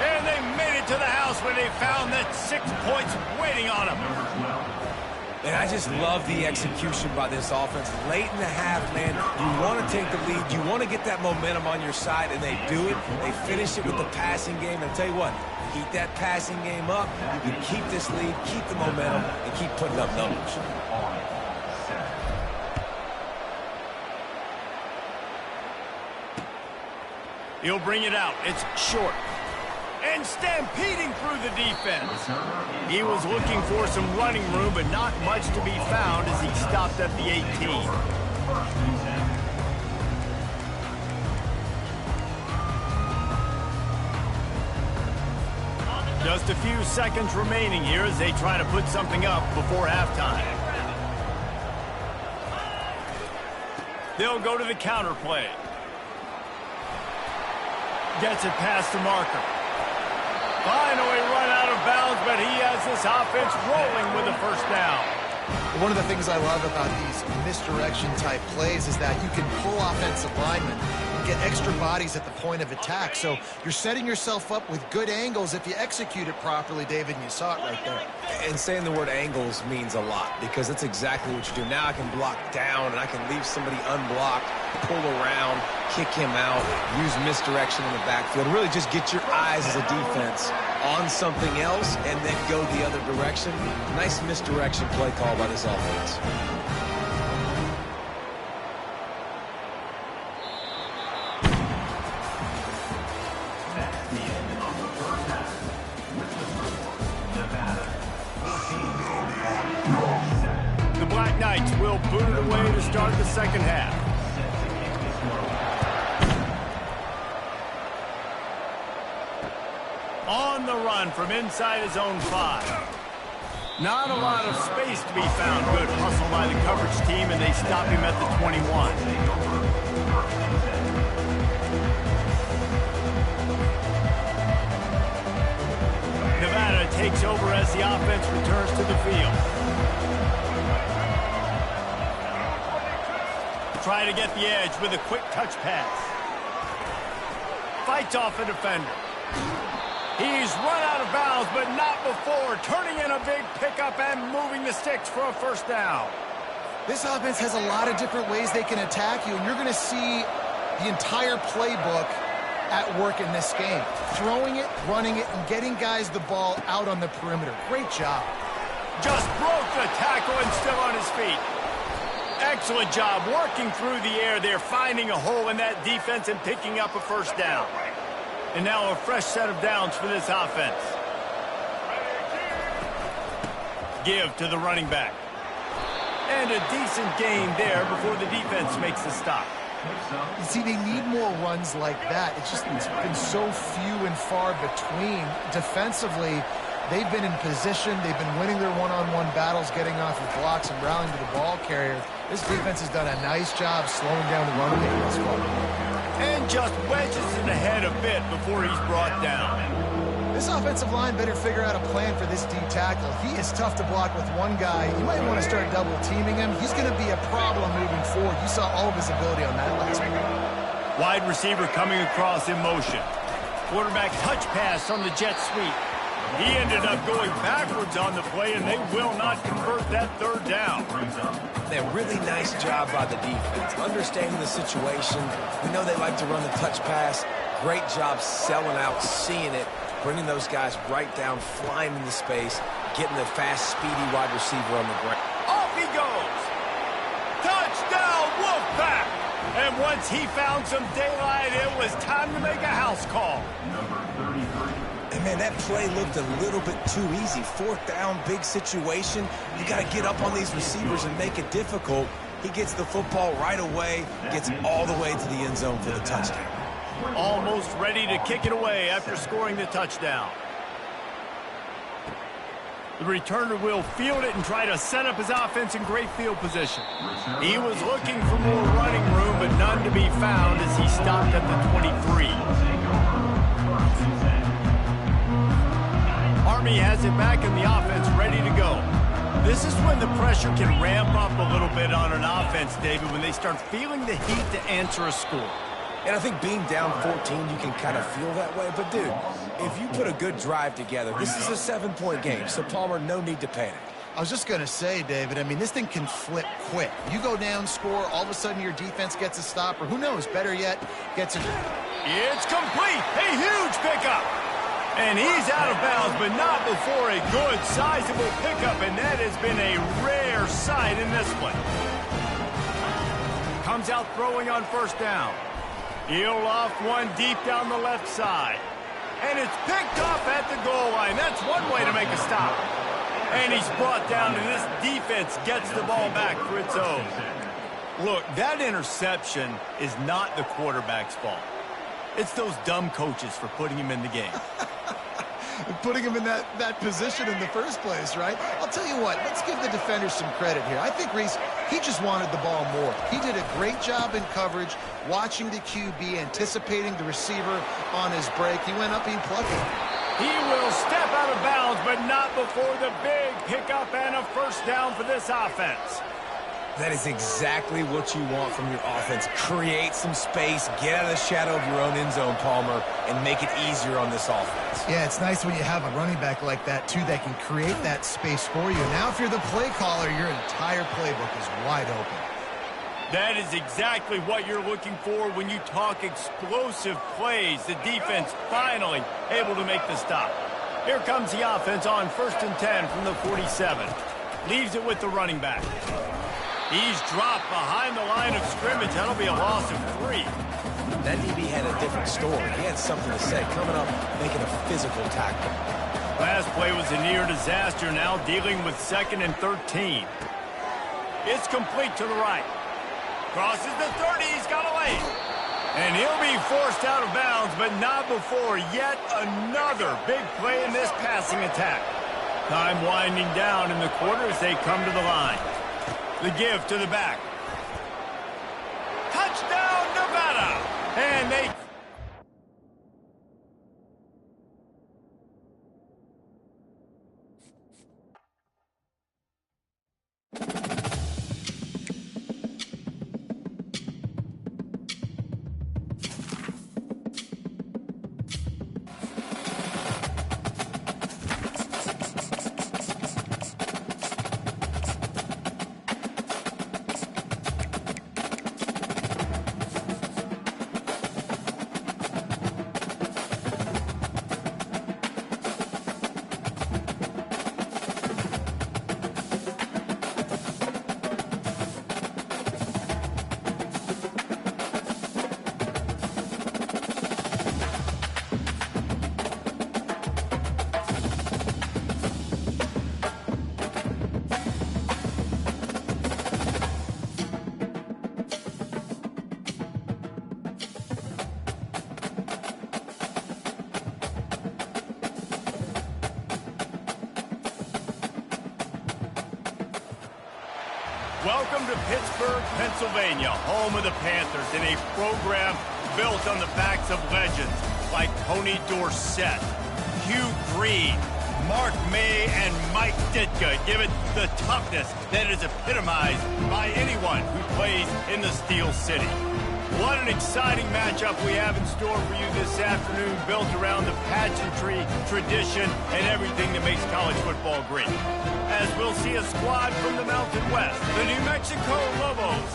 And they made it to the house when they found that 6 points waiting on them. And I just love the execution by this offense. Late in the half, man, you want to take the lead. You want to get that momentum on your side, and they do it. They finish it with the passing game. And I'll tell you what, keep that passing game up. You can keep this lead, keep the momentum, and keep putting up numbers. He'll bring it out. It's short. And stampeding through the defense. He was looking for some running room, but not much to be found as he stopped at the 18. Just a few seconds remaining here as they try to put something up before halftime. They'll go to the counter play. Gets it past the marker. Finally run out of bounds, but he has this offense rolling with a first down. One of the things I love about these misdirection-type plays is that you can pull offensive linemen and get extra bodies at the point of attack. So you're setting yourself up with good angles if you execute it properly, David, and you saw it right there. And saying the word angles means a lot because that's exactly what you do. Now I can block down and I can leave somebody unblocked, pull around, kick him out, use misdirection in the backfield. Really just get your eyes as a defense on something else and then go the other direction. Nice misdirection play call by this offense. The Black Knights will boot it away to start the second half. On the run from inside his own 5. Not a lot of space to be found. Good hustle by the coverage team, and they stop him at the 21. Nevada takes over as the offense returns to the field. Try to get the edge with a quick touch pass. Fights off a defender. He's run out of bounds, but not before turning in a big pickup and moving the sticks for a first down. This offense has a lot of different ways they can attack you, and you're going to see the entire playbook at work in this game. Throwing it, running it, and getting guys the ball out on the perimeter. Great job. Just broke the tackle and still on his feet. Excellent job working through the air there, finding a hole in that defense and picking up a first down. And now a fresh set of downs for this offense. Give to the running back. And a decent gain there before the defense makes the stop. You see, they need more runs like that. It's been so few and far between. Defensively, they've been in position. They've been winning their one-on-one battles, getting off of blocks and rallying to the ball carrier. This defense has done a nice job slowing down the run game thus far. And just wedges it ahead a bit before he's brought down. This offensive line better figure out a plan for this D tackle. He is tough to block with one guy. You might want to start double-teaming him. He's going to be a problem moving forward. You saw all of his ability on that last one. Wide receiver coming across in motion. Quarterback touch pass on the jet sweep. He ended up going backwards on the play, and they will not convert that third down. A really nice job by the defense, understanding the situation. We know they like to run the touch pass. Great job selling out, seeing it, bringing those guys right down, flying into space, getting the fast, speedy wide receiver on the ground. Off he goes. Touchdown, Wolfpack. And once he found some daylight, it was time to make a house call. And man, that play looked a little bit too easy. Fourth down, big situation. You got to get up on these receivers and make it difficult. He gets the football right away, gets all the way to the end zone for the touchdown. Almost ready to kick it away after scoring the touchdown. The returner will field it and try to set up his offense in great field position. He was looking for more running room, but none to be found as he stopped at the 23. Army has it back in the offense, ready to go. This is when the pressure can ramp up a little bit on an offense, David, when they start feeling the heat to answer a score. And I think being down 14, you can kind of feel that way. But, dude, if you put a good drive together, this is a 7-point game. So, Palmer, no need to panic. I was just going to say, David, I mean, this thing can flip quick. You go down, score, all of a sudden your defense gets a stop, or who knows, better yet, gets a... It's complete. A huge pickup. And he's out of bounds, but not before a good, sizable pickup, and that has been a rare sight in this one. Comes out throwing on first down. He'll off one deep down the left side. And it's picked off at the goal line. That's one way to make a stop. And he's brought down, and this defense gets the ball back for its own. Look, that interception is not the quarterback's fault. It's those dumb coaches for putting him in the game. Putting him in that position in the first place, right? I'll tell you what, let's give the defender some credit here. I think Reese, he just wanted the ball more. He did a great job in coverage, watching the QB, anticipating the receiver on his break. He went up and plucked it. He will step out of bounds, but not before the big pickup and a first down for this offense. That is exactly what you want from your offense. Create some space, get out of the shadow of your own end zone, Palmer, and make it easier on this offense. Yeah, it's nice when you have a running back like that, too, that can create that space for you. Now, if you're the play caller, your entire playbook is wide open. That is exactly what you're looking for when you talk explosive plays. The defense finally able to make the stop. Here comes the offense on 1st and 10 from the 47. Leaves it with the running back. He's dropped behind the line of scrimmage. That'll be a loss of 3. That DB had a different story. He had something to say, coming up, making a physical tackle. Last play was a near disaster, now dealing with 2nd and 13. It's complete to the right. Crosses the 30, he's got away. And he'll be forced out of bounds, but not before yet another big play in this passing attack. Time winding down in the quarter as they come to the line. The give to the back. Touchdown, Nevada! And they... Welcome to Pittsburgh, Pennsylvania, home of the Panthers, and a program built on the backs of legends like Tony Dorsett, Hugh Green, Mark May, and Mike Ditka. Give it the toughness that is epitomized by anyone who plays in the Steel City. What an exciting matchup we have in store for you this afternoon, built around the pageantry, tradition, and everything that makes college football great. As we'll see a squad from the Mountain West, the New Mexico Lobos,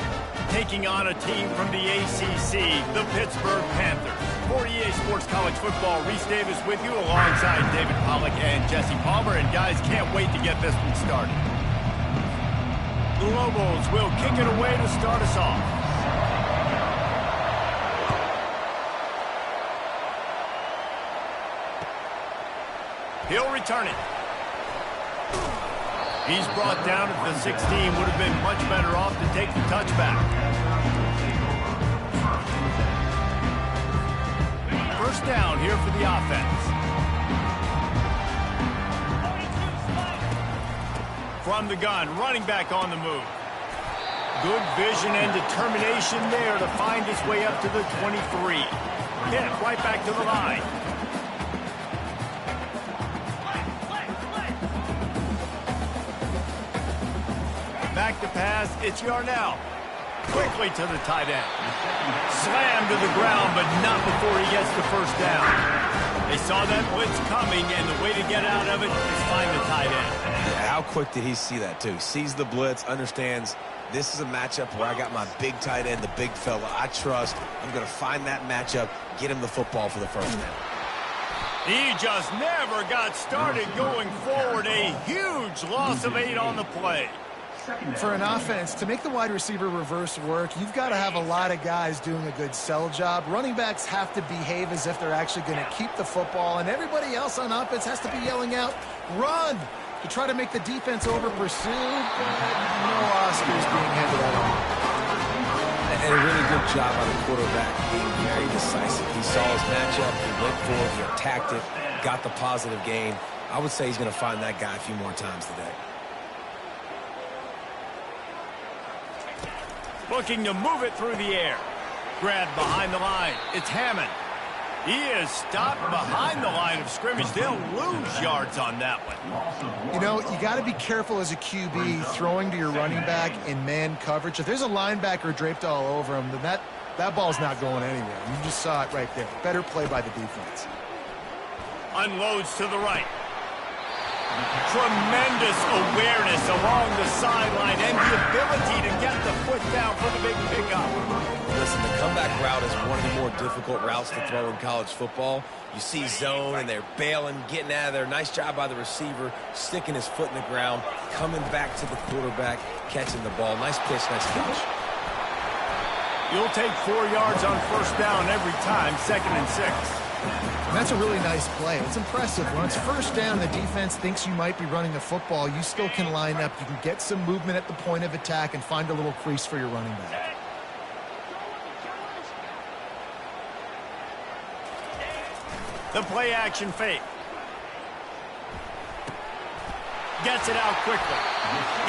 taking on a team from the ACC, the Pittsburgh Panthers. For EA Sports College Football, Reese Davis with you alongside David Pollack and Jesse Palmer. And guys, can't wait to get this one started. The Lobos will kick it away to start us off. He'll return it. He's brought down at the 16. Would have been much better off to take the touchback. First down here for the offense. From the gun, running back on the move. Good vision and determination there to find his way up to the 23. Hit right back to the line. Back to pass, it's Yarnell. Quickly to the tight end. Slammed to the ground, but not before he gets the first down. They saw that blitz coming, and the way to get out of it is find the tight end. Yeah, how quick did he see that, too? Sees the blitz, understands this is a matchup where I got my big tight end, the big fella I trust. I'm going to find that matchup, get him the football for the first down. He just never got started going forward. A huge loss of 8 on the play. For an offense, to make the wide receiver reverse work, you've got to have a lot of guys doing a good sell job. Running backs have to behave as if they're actually going to keep the football, and everybody else on offense has to be yelling out, run, to try to make the defense over-pursue, but no Oscars being handed out. And a really good job by the quarterback being very decisive. He saw his matchup, he went for it, he attacked it, got the positive gain. I would say he's going to find that guy a few more times today. Looking to move it through the air. Grabbed behind the line. It's Hammond. He is stopped behind the line of scrimmage. They'll lose yards on that one. You know, you got to be careful as a QB throwing to your running back in man coverage. If there's a linebacker draped all over him, then that ball's not going anywhere. You just saw it right there. Better play by the defense. Unloads to the right. Tremendous awareness along the sideline and the ability to get the foot down for the big pickup. Listen, the comeback route is one of the more difficult routes to throw in college football. You see zone, and they're bailing, getting out of there. Nice job by the receiver, sticking his foot in the ground, coming back to the quarterback, catching the ball. Nice pitch, nice catch. You'll take 4 yards on first down every time, 2nd and 6. And that's a really nice play. It's impressive. When it's first down, the defense thinks you might be running the football. You still can line up. You can get some movement at the point of attack and find a little crease for your running back. The play action fake. Gets it out quickly.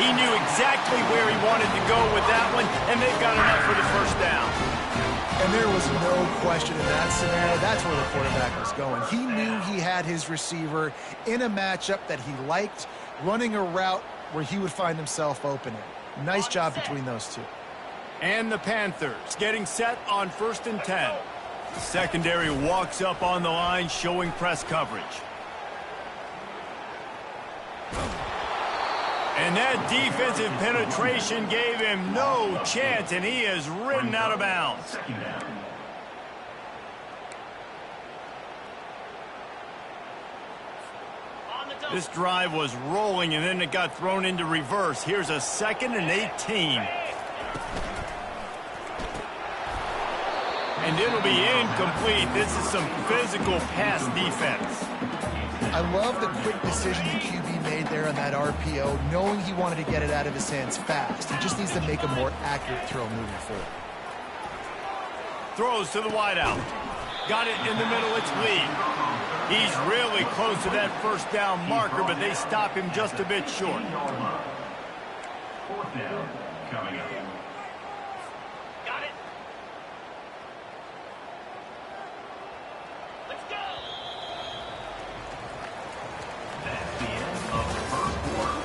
He knew exactly where he wanted to go with that one, and they've got enough for the first down. And there was no question in that scenario. That's where the quarterback was going. He knew he had his receiver in a matchup that he liked, running a route where he would find himself open. Nice job between those two. And the Panthers getting set on 1st and 10. The secondary walks up on the line, showing press coverage. And that defensive penetration gave him no chance, and he is ridden out of bounds. This drive was rolling, and then it got thrown into reverse. Here's a 2nd and 18. And it'll be incomplete. This is some physical pass defense. I love the quick decision the QB made there on that RPO, knowing he wanted to get it out of his hands fast. He just needs to make a more accurate throw moving forward. Throws to the wideout. Got it in the middle. It's Lee. He's really close to that first down marker, but they stop him just a bit short. 4th down coming up. Got it. Let's go. That's the end of the first quarter.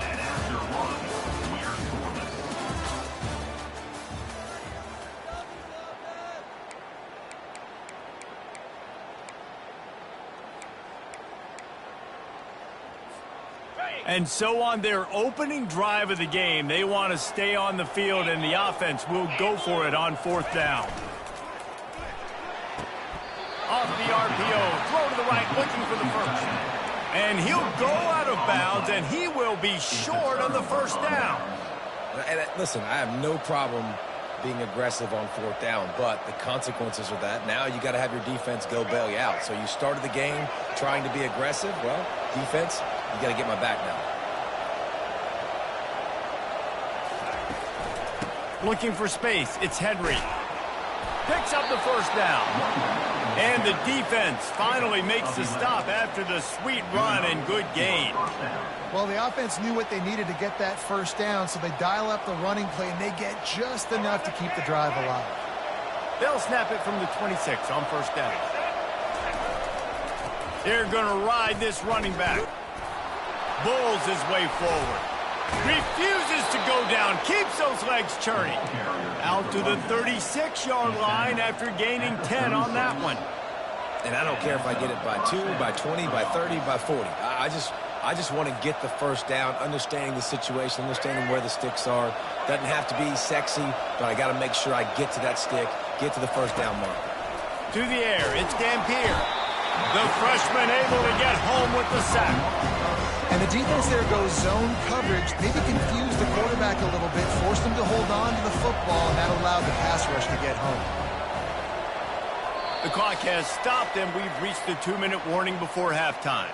And after one, we're scoreless. And so on their opening drive of the game, they want to stay on the field, and the offense will go for it on 4th down. Off the RPO, throw to the right, looking for the first. And he'll go out of bounds, and he will be short on the first down. And listen, I have no problem being aggressive on 4th down, but the consequences of that, now you got to have your defense go bail you out. So you started the game trying to be aggressive. Well, defense, you got to get my back now. Looking for space, it's Henry. Picks up the first down. And the defense finally makes the stop after the sweet run and good gain. Well, the offense knew what they needed to get that first down, so they dial up the running play, and they get just enough to keep the drive alive. They'll snap it from the 26 on first down. They're going to ride this running back. Bulls his way forward. Refuses to go down. Keeps those legs churning. Out to the 36-yard line after gaining 10 on that one. And I don't care if I get it by 2, by 20, by 30, by 40. I just want to get the first down, understanding the situation, understanding where the sticks are. Doesn't have to be sexy, but I got to make sure I get to that stick, get to the first down marker. To the air, it's Dampier. The freshman able to get home with the sack. And the defense there goes zone coverage, maybe confuse the quarterback a little bit, forced him to hold on to the football, and that allowed the pass rush to get home. The clock has stopped, and we've reached the 2-minute warning before halftime.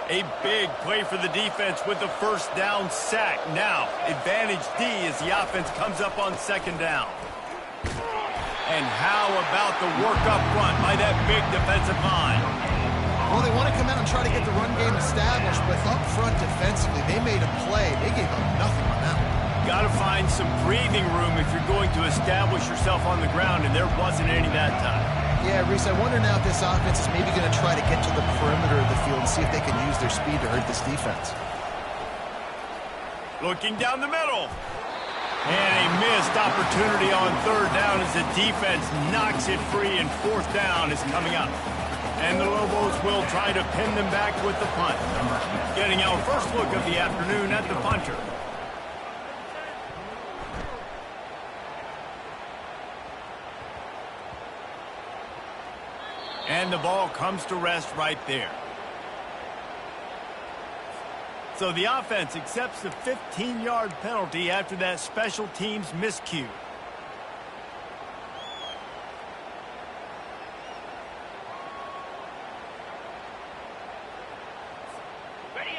A big play for the defense with the first down sack. Now, advantage D as the offense comes up on second down. And how about the work up front by that big defensive line? Well, they want to come out and try to get the run game established, but up front defensively, they made a play. They gave up nothing on that one. Got to find some breathing room if you're going to establish yourself on the ground, and there wasn't any that time. Yeah, Reese, I wonder now if this offense is maybe going to try to get to the perimeter of the field and see if they can use their speed to hurt this defense. Looking down the middle. And a missed opportunity on third down as the defense knocks it free, and fourth down is coming up. And the Lobos will try to pin them back with the punt. Getting our first look of the afternoon at the punter. And the ball comes to rest right there. So the offense accepts the 15-yard penalty after that special teams miscue.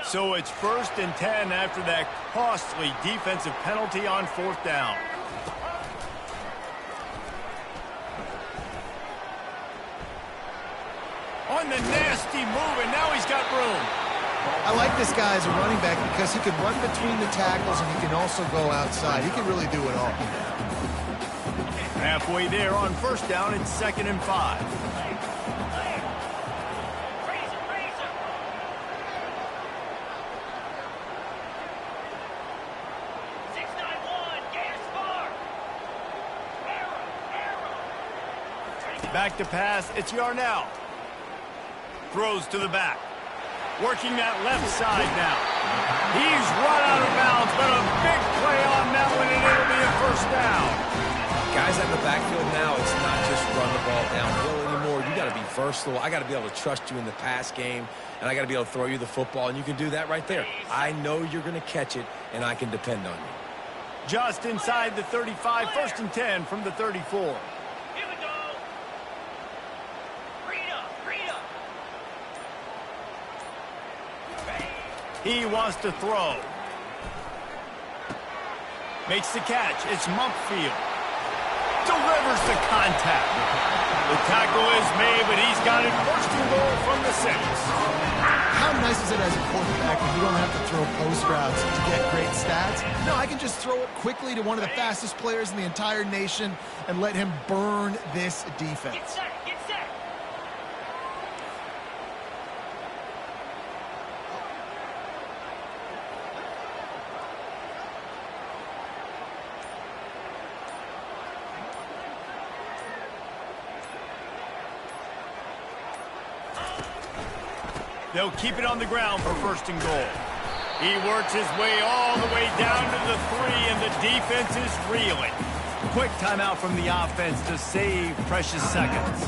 So it's 1st and 10 after that costly defensive penalty on fourth down. On the nasty move, and now he's got room. I like this guy as a running back because he can run between the tackles and he can also go outside. He can really do it all. Halfway there on first down, it's 2nd and 5. Back to pass, it's Yarnell. Throws to the back. Working that left side now. He's run out of bounds, but a big play on that one, and it'll be a first down. Guys at the backfield now, it's not just run the ball downhill anymore. You got to be versatile. I got to be able to trust you in the pass game, and I got to be able to throw you the football, and you can do that right there. I know you're going to catch it, and I can depend on you. Just inside the 35, 1st and 10 from the 34. He wants to throw. Makes the catch. It's Mumpfield. Delivers the contact. The tackle is made, but he's got it 1st and goal from the 6. How nice is it as a quarterback if you don't have to throw post routes to get great stats? No, I can just throw it quickly to one of the fastest players in the entire nation and let him burn this defense. Get set. They'll keep it on the ground for 1st and goal. He works his way all the way down to the 3, and the defense is reeling. Quick timeout from the offense to save precious seconds.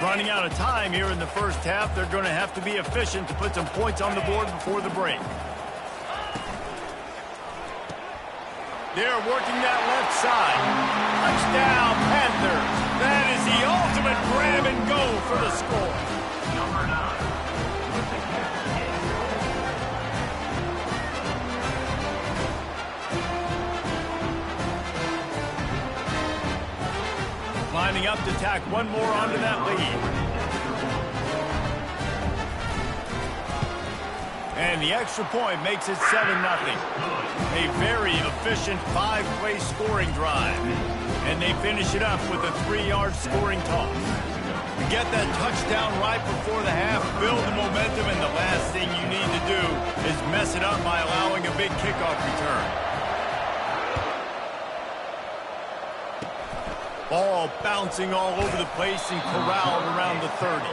Running out of time here in the first half. They're going to have to be efficient to put some points on the board before the break. They're working that left side. Touchdown, Panthers. That is the ultimate grab and go for the score. Lining up to tack one more onto that lead. And the extra point makes it 7-0. A very efficient 5-play scoring drive. And they finish it up with a 3-yard scoring toss. You get that touchdown right before the half, build the momentum, and the last thing you need to do is mess it up by allowing a big kickoff return. Ball bouncing all over the place and corralled around the 30.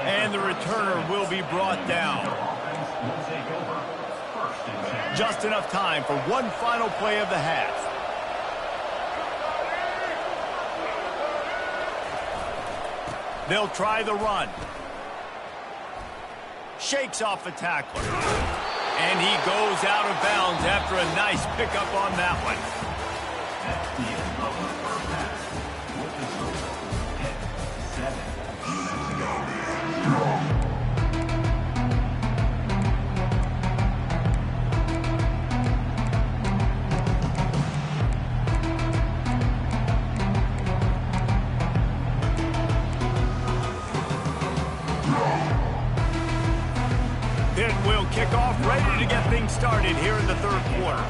And the returner will be brought down. Just enough time for one final play of the half. They'll try the run. Shakes off a tackler. And he goes out of bounds after a nice pickup on that one. That's the end of the first half. With the score, 7 Pitt will kick off, ready to get things started here in the third quarter.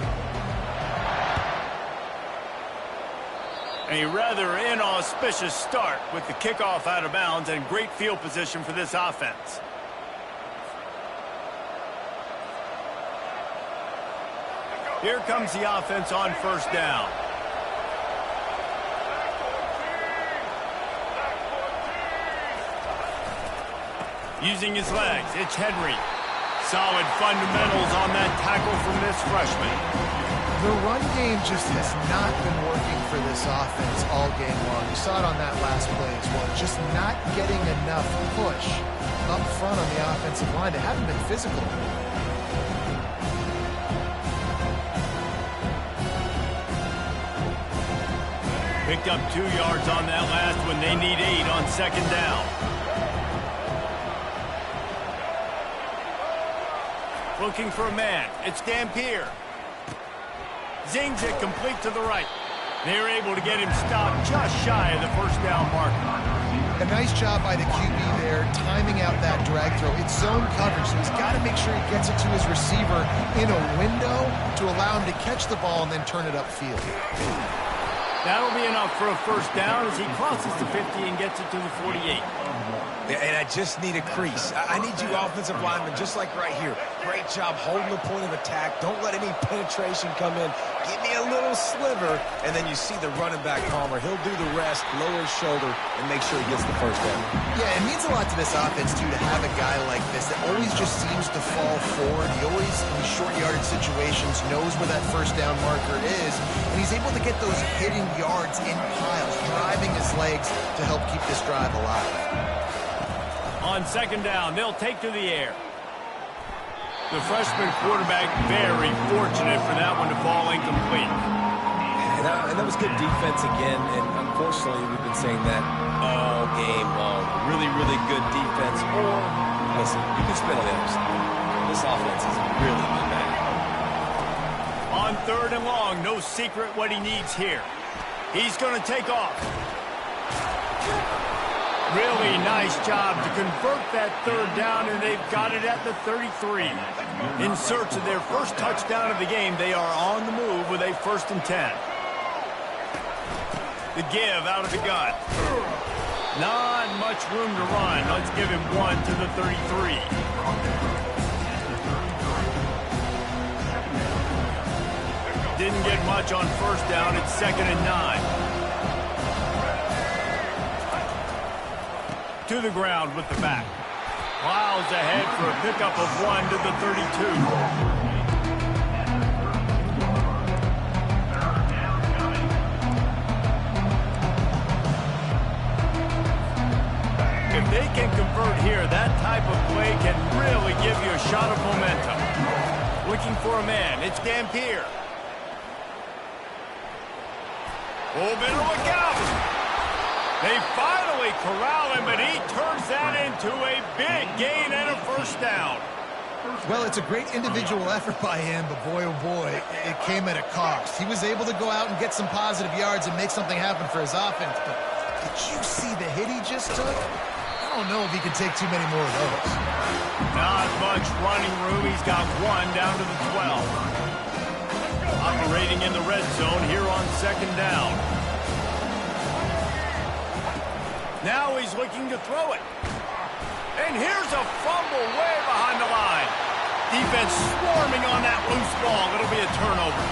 A rather inauspicious start with the kickoff out of bounds and great field position for this offense. Here comes the offense on first down. Using his legs, it's Henry. Solid fundamentals on that tackle from this freshman. The run game just has not been working for this offense all game long. You saw it on that last play as well. Just not getting enough push up front on the offensive line. They haven't been physical. Picked up 2 yards on that last one. They need 8 on second down. Looking for a man. It's Dampier. Zings it complete to the right. They're able to get him stopped just shy of the first down marker. A nice job by the QB there, timing out that drag throw. It's zone coverage, so he's got to make sure he gets it to his receiver in a window to allow him to catch the ball and then turn it upfield. That'll be enough for a first down as he crosses the 50 and gets it to the 48. And I just need a crease. I need you offensive linemen, just like right here. Great job holding the point of attack. Don't let any penetration come in. Give me a little sliver, and then you see the running back, Palmer. He'll do the rest, lower his shoulder, and make sure he gets the first down. Yeah, it means a lot to this offense, too, to have a guy like this that always just seems to fall forward. He always, in these short yardage situations, knows where that first down marker is, and he's able to get those hidden yards in piles, driving his legs to help keep this drive alive. On second down, they'll take to the air. The freshman quarterback very fortunate for that one to fall incomplete. And that was good defense again, and unfortunately we've been saying that all game long. Really, really good defense. Or, listen, you can spin on the other side. This offense is really bad. On third and long, no secret what he needs here. He's going to take off. Really nice job to convert that third down, and they've got it at the 33. In search of their first touchdown of the game, they are on the move with a 1st and 10. The give out of the gun. Not much room to run. Let's give him 1 to the 33. Didn't get much on first down. It's 2nd and 9. To the ground with the back. Plows ahead for a pickup of 1 to the 32. If they can convert here, that type of play can really give you a shot of momentum. Looking for a man. It's Dampier. Oh, better look out. They finally corral him, but he turns that into a big gain and a first down. Well, it's a great individual effort by him, but boy, oh boy, it came at a cost. He was able to go out and get some positive yards and make something happen for his offense, but did you see the hit he just took? I don't know if he can take too many more of those. Not much running room. He's got 1 down to the 12. Operating in the red zone here on second down. Now he's looking to throw it. And here's a fumble way behind the line. Defense swarming on that loose ball. It'll be a turnover.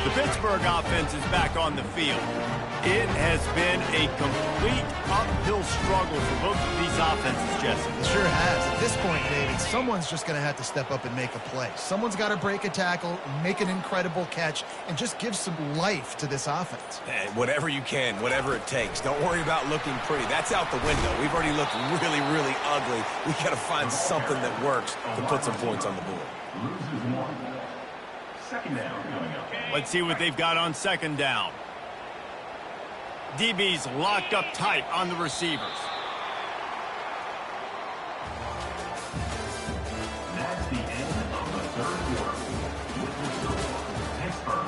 The Pittsburgh offense is back on the field. It has been a complete uphill struggle for both of these offenses, Jesse. It sure has. At this point, David, someone's just going to have to step up and make a play. Someone's got to break a tackle, make an incredible catch, and just give some life to this offense. And whatever you can, whatever it takes. Don't worry about looking pretty. That's out the window. We've already looked really, really ugly. We got to find something that works to put some points on the board. Loses one. Second down coming up. Let's see what they've got on second down. DB's locked up tight on the receivers. That's the end of the third quarter. With the score, Pittsburgh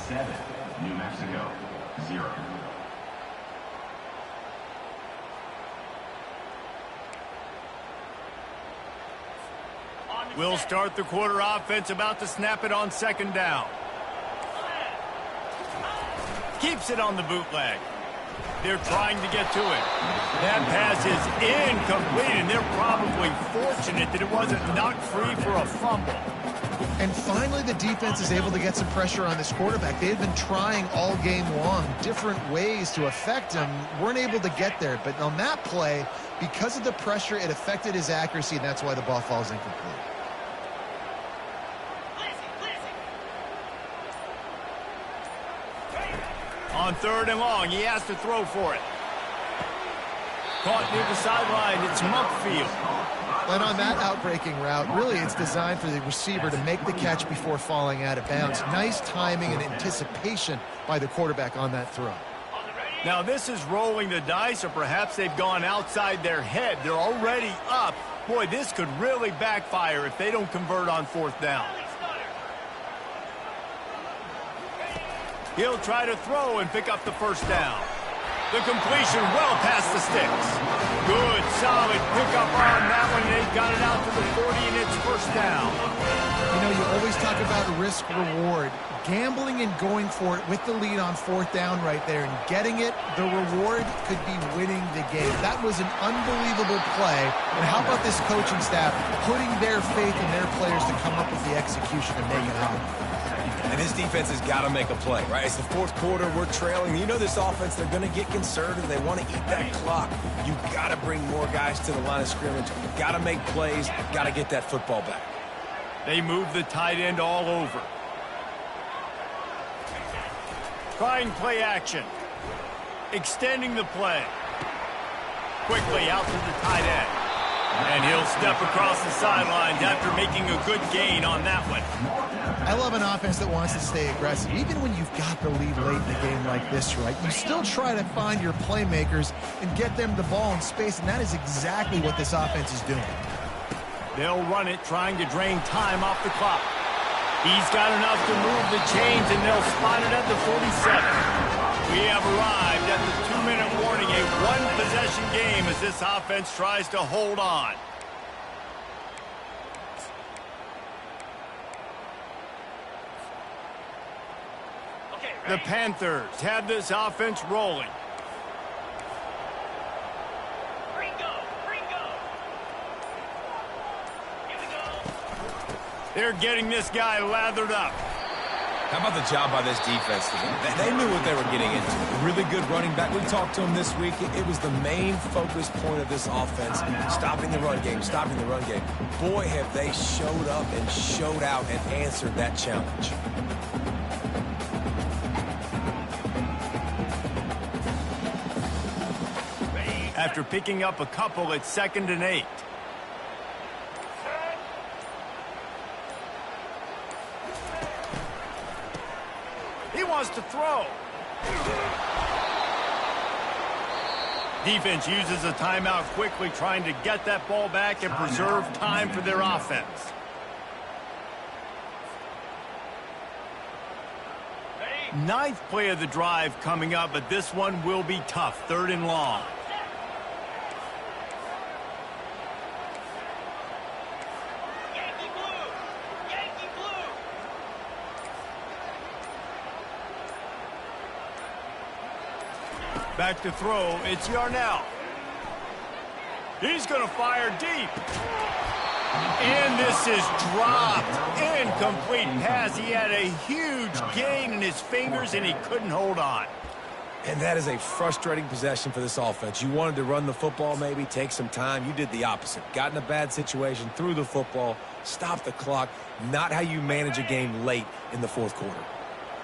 7, New Mexico 0. We'll start the quarter offense, about to snap it on second down. Keeps it on the bootleg. They're trying to get to it. That pass is incomplete, and they're probably fortunate that it wasn't knocked free for a fumble. And finally, the defense is able to get some pressure on this quarterback. They had been trying all game long different ways to affect him. Weren't able to get there. But on that play, because of the pressure, it affected his accuracy, and that's why the ball falls incomplete. On third and long, he has to throw for it. Caught near the sideline, it's Muckfield. And on that outbreaking route, really it's designed for the receiver to make the catch before falling out of bounds. Nice timing and anticipation by the quarterback on that throw. Now this is rolling the dice, or perhaps they've gone outside their head. They're already up. Boy, this could really backfire if they don't convert on fourth down. He'll try to throw and pick up the first down. The completion well past the sticks. Good, solid pickup on that one. They've got it out to the 40, and it's first down. You know, you always talk about risk-reward. Gambling and going for it with the lead on fourth down right there and getting it, the reward could be winning the game. That was an unbelievable play. And how about this coaching staff putting their faith in their players to come up with the execution and make it happen? And this defense has got to make a play, right? It's the fourth quarter. We're trailing. You know this offense, they're going to get conservative. They want to eat that clock. You've got to bring more guys to the line of scrimmage. Got to make plays. Got to get that football back. They move the tight end all over. Trying play action. Extending the play. Quickly out to the tight end. And he'll step across the sidelines after making a good gain on that one. I love an offense that wants to stay aggressive. Even when you've got the lead late in the game like this, right? You still try to find your playmakers and get them the ball in space, and that is exactly what this offense is doing. They'll run it, trying to drain time off the clock. He's got enough to move the chains, and they'll spot it at the 47. We have arrived at the 2-minute warning, a one-possession game as this offense tries to hold on. The Panthers have this offense rolling. They're getting this guy lathered up. How about the job by this defense? They knew what they were getting into. A really good running back. We talked to him this week. It was the main focus point of this offense, stopping the run game, stopping the run game. Boy, have they showed up and showed out and answered that challenge. After picking up a couple, it's 2nd and 8. He wants to throw. Defense uses a timeout quickly, trying to get that ball back and preserve time for their offense. Ninth play of the drive coming up, but this one will be tough. 3rd and long. Back to throw, it's Yarnell. He's going to fire deep. And this is dropped. Incomplete pass. He had a huge gain in his fingers, and he couldn't hold on. And that is a frustrating possession for this offense. You wanted to run the football maybe, take some time. You did the opposite. Got in a bad situation, threw the football, stopped the clock. Not how you manage a game late in the fourth quarter.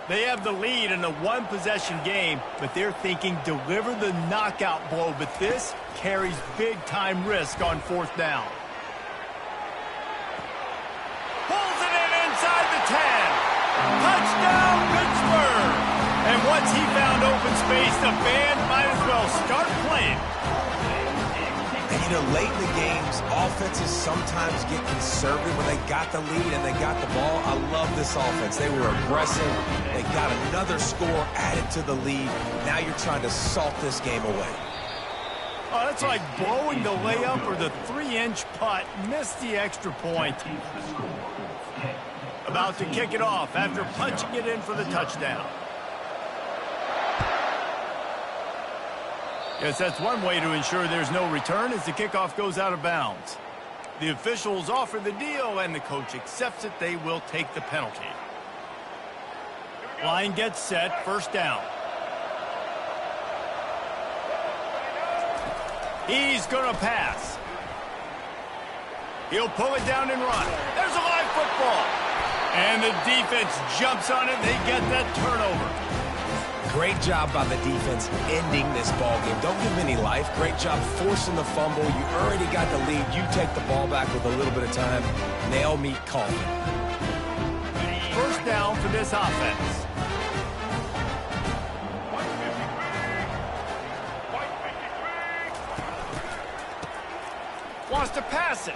They have the lead in a one-possession game, but they're thinking deliver the knockout blow. But this carries big-time risk on fourth down. Pulls it in inside the 10. Touchdown, Pittsburgh! And once he found open space, the band might as well start playing. And, you know, late in the games, offenses sometimes get conservative when they got the lead and they got the ball. I love this offense. They were aggressive. They got another score added to the lead. Now you're trying to salt this game away. Oh, that's like blowing the layup or the 3-inch putt. Missed the extra point. About to kick it off after punching it in for the touchdown. Yes, that's one way to ensure there's no return as the kickoff goes out of bounds. The officials offer the deal, and the coach accepts it. They will take the penalty. Line gets set, first down. He's going to pass. He'll pull it down and run. There's a live football. And the defense jumps on it. They get that turnover. Great job by the defense ending this ball game. Don't give them any life. Great job forcing the fumble. You already got the lead. You take the ball back with a little bit of time. Nail meet coffee. First down for this offense. Wants to pass it.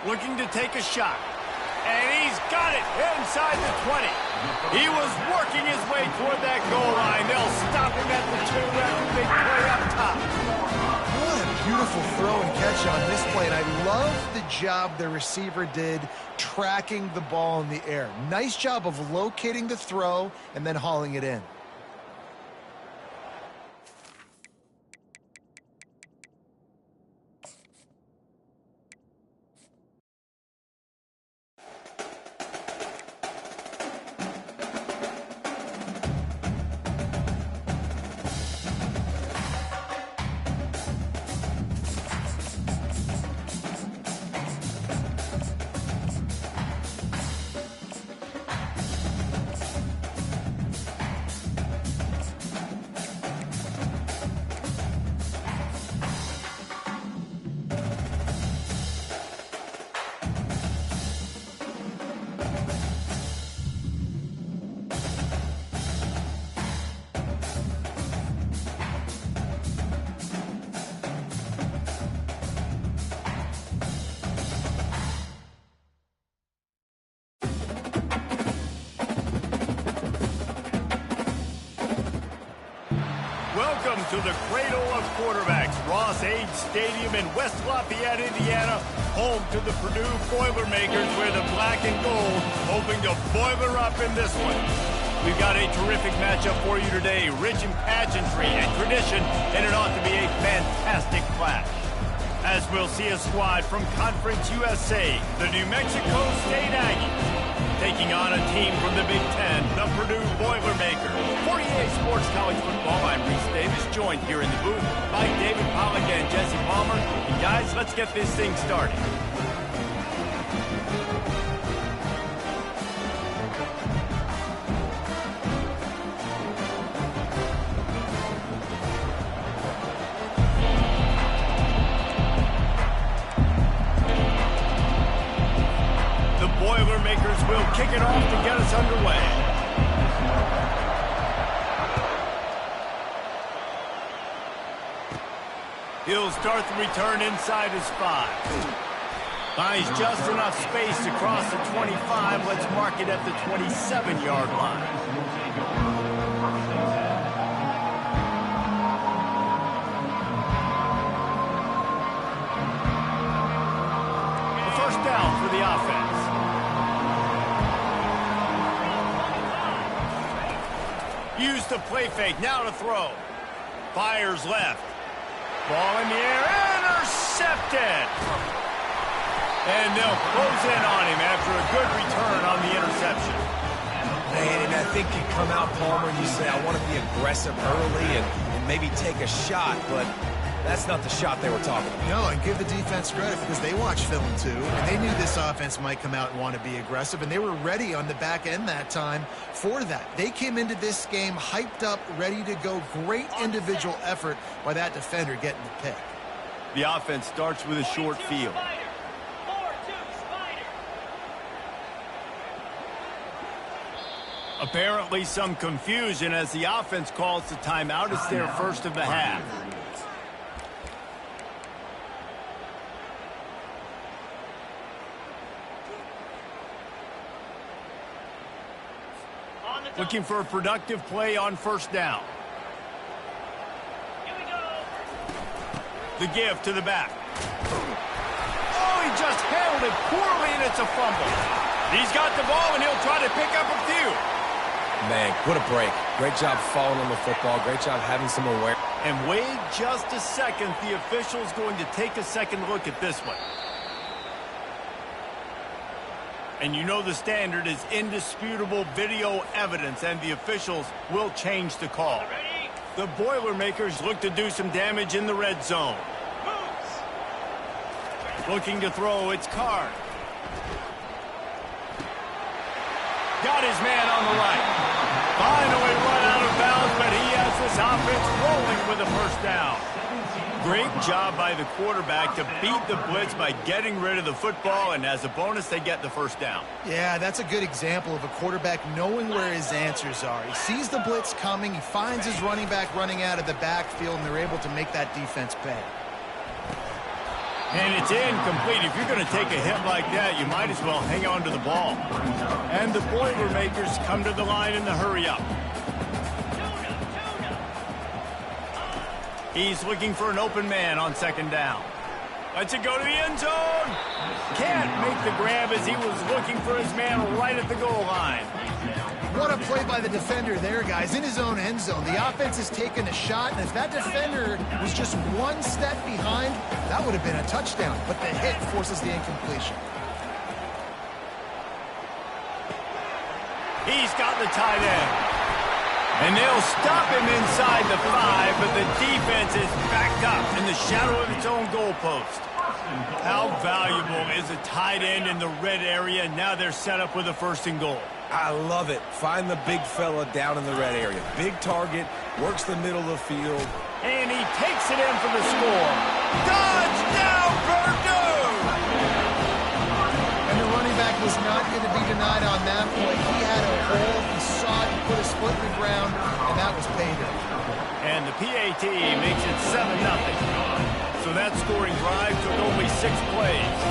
Looking to take a shot. And he's got it inside the 20. He was working his way toward that goal line. They'll stop him at the 2 after big play up top. What a beautiful throw and catch on this play. And I love the job the receiver did tracking the ball in the air. Nice job of locating the throw and then hauling it in. Welcome to the cradle of quarterbacks, Ross-Ade Stadium in West Lafayette, Indiana, home to the Purdue Boilermakers, where the black and gold hoping to boiler up in this one. We've got a terrific matchup for you today, rich in pageantry and tradition, and it ought to be a fantastic clash. As we'll see a squad from Conference USA, the New Mexico State Aggies, taking on a team from the Big Ten, the Purdue Boilermakers. 48 Sports College Football, I'm Reese Davis, joined here in the booth by David Pollack and Jesse Palmer. And guys, let's get this thing started. Boilermakers will kick it off to get us underway. He'll start the return inside his 5. Finds just enough space to cross the 25. Let's mark it at the 27-yard line. The first down for the offense. Use the play fake, now to throw. Fires left. Ball in the air, intercepted. And they'll close in on him after a good return on the interception. Man, and I think you come out, Palmer, and you say, I want to be aggressive early and maybe take a shot, but that's not the shot they were talking about. No, and give the defense credit because they watched film too, and they knew this offense might come out and want to be aggressive, and they were ready on the back end that time for that. They came into this game hyped up, ready to go. Great individual effort by that defender getting the pick. The offense starts with a short field. Apparently some confusion as the offense calls the timeout. It's their first of the half. Looking for a productive play on first down. The give to the back. Oh, he just handled it poorly, and it's a fumble. He's got the ball, and he'll try to pick up a few. Man, what a break. Great job falling on the football. Great job having some awareness. And wait just a second. The official's going to take a second look at this one. And you know the standard is indisputable video evidence, and the officials will change the call. The Boilermakers look to do some damage in the red zone. Looking to throw, it's Card. Got his man on the right. Finally run out of bounds, but he has this offense rolling with a first down. Great job by the quarterback to beat the blitz by getting rid of the football, and as a bonus, they get the first down. Yeah, that's a good example of a quarterback knowing where his answers are. He sees the blitz coming, he finds his running back running out of the backfield, and they're able to make that defense pay. And it's incomplete. If you're going to take a hit like that, you might as well hang on to the ball. And the Boilermakers come to the line in the hurry-up. He's looking for an open man on second down. Lets it go to the end zone. Can't make the grab as he was looking for his man right at the goal line. What a play by the defender there, guys, in his own end zone. The offense has taken a shot, and if that defender was just one step behind, that would have been a touchdown. But the hit forces the incompletion. He's got the tight end. And they'll stop him inside the 5, but the defense is backed up in the shadow of its own goalpost. How valuable is a tight end in the red area? Now they're set up with a first and goal. I love it. Find the big fella down in the red area. Big target, works the middle of the field. And he takes it in for the score. Touchdown, Purdue! And the running back was not going to be denied on that play. He had a hole, he saw it, he put his foot in the ground, and that was payday. And the PAT makes it 7-0. So that scoring drive took only 6 plays.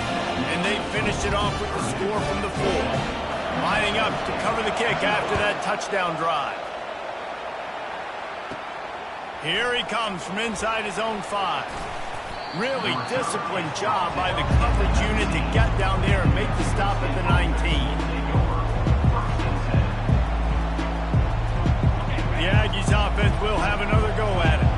And they finished it off with the score from the 4. Lining up to cover the kick after that touchdown drive. Here he comes from inside his own 5. Really disciplined job by the coverage unit to get down there and make the stop at the 19. The Aggies offense will have another go at it.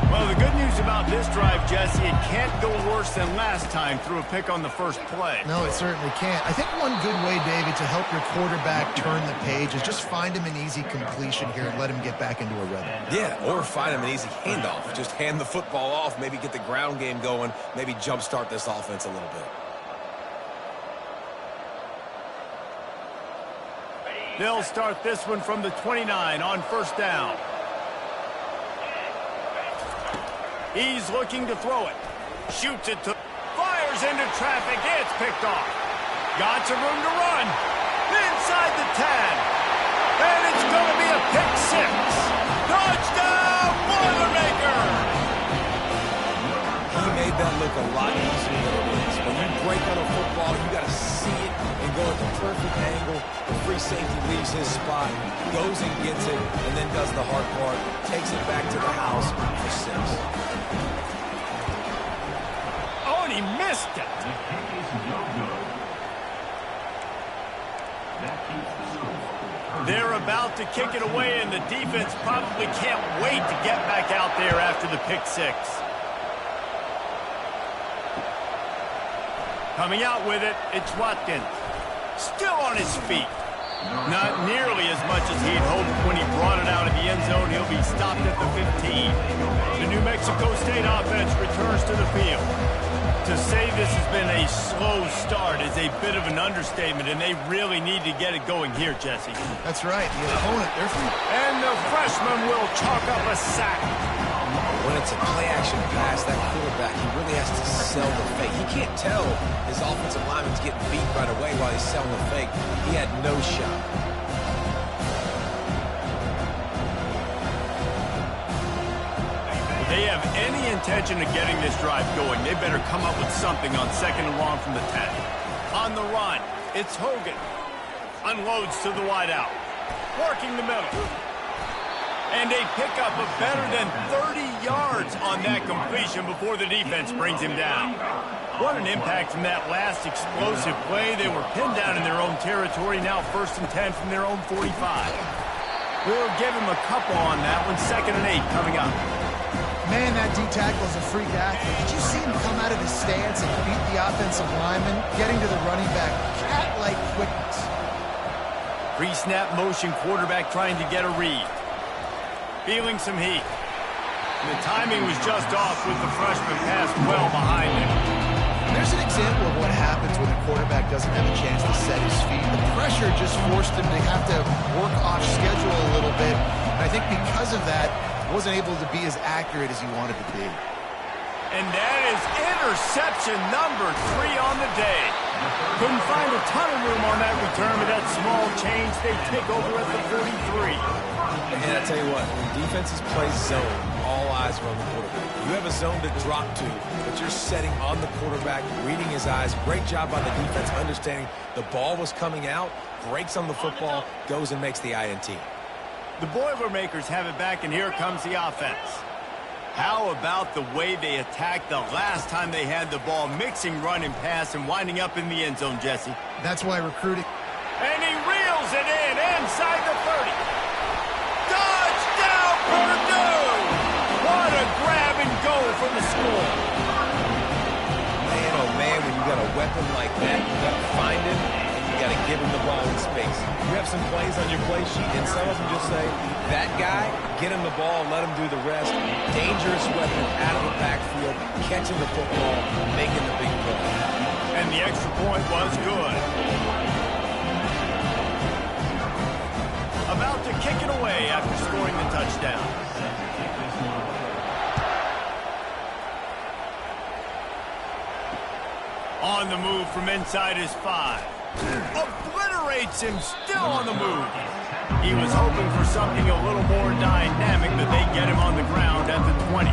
Well, the good news about this drive, Jesse, it can't go worse than last time through a pick on the first play. No, it certainly can't. I think one good way, David, to help your quarterback turn the page is just find him an easy completion here and let him get back into a rhythm. Yeah, or find him an easy handoff. Just hand the football off, maybe get the ground game going, maybe jumpstart this offense a little bit. They'll start this one from the 29 on first down. He's looking to throw it. Shoots it to... Fires into traffic. It's picked off. Got some room to run. Inside the 10. And it's going to be a pick 6. Touchdown, Boilermaker! He made that look a lot easier than it is. When you break on a football, you got to see it and go at the perfect angle. The free safety leaves his spot, goes and gets it, and then does the hard part, takes it back to the house for 6. Oh, and he missed it. They're about to kick it away, and the defense probably can't wait to get back out there after the pick 6. Coming out with it, it's Watkins. Still on his feet. Not nearly as much as he'd hoped when he brought it out of the end zone. He'll be stopped at the 15. The New Mexico State offense returns to the field. To say this has been a slow start is a bit of an understatement, and they really need to get it going here, Jesse. That's right. The opponent, they're free. And the freshman will chalk up a sack. When it's a play-action pass, that quarterback, he really has to sell the fake. He can't tell his offensive lineman's getting beat right away while he's selling the fake. He had no shot. If they have any intention of getting this drive going, they better come up with something on 2nd and long from the 10. On the run, it's Hogan. Unloads to the wideout. Working the middle. And they pick up a better than 30 yards on that completion before the defense brings him down. What an impact from that last explosive play. They were pinned down in their own territory, now 1st and 10 from their own 45. We'll give him a couple on that one. 2nd and 8 coming up. Man, that D-tackle is a freak athlete. Did you see him come out of his stance and beat the offensive lineman, getting to the running back? Cat-like quickness. Pre-snap motion quarterback trying to get a read. Feeling some heat. And the timing was just off with the freshman pass well behind him. There's an example of what happens when the quarterback doesn't have a chance to set his feet. The pressure just forced him to have to work off schedule a little bit. And I think because of that, wasn't able to be as accurate as he wanted to be. And that is interception number 3 on the day. Couldn't find a ton of room on that return, but that small change, they take over at the 43. And I tell you what, when defenses play zone, all eyes are on the quarterback. You have a zone to drop to, but you're setting on the quarterback, reading his eyes. Great job by the defense, understanding the ball was coming out, breaks on the football, goes and makes the INT. The Boilermakers have it back, and here comes the offense. How about the way they attacked the last time they had the ball, mixing run and pass and winding up in the end zone, Jesse? That's why recruiting. And he reels it in inside the 30. Touchdown, Purdue! What a grab and go for the score. Man, oh man, when you got a weapon like that, you got to find him, and you got to give him the ball in space. You have some plays on your play sheet, and some of them just say, that guy, get him the ball, let him do the rest. Dangerous weapon out of the backfield, catching the football, making the big play. And the extra point was good. About to kick it away after scoring the touchdown. On the move from inside his 5. Obliterates him, still on the move. He was hoping for something a little more dynamic, but they get him on the ground at the 20.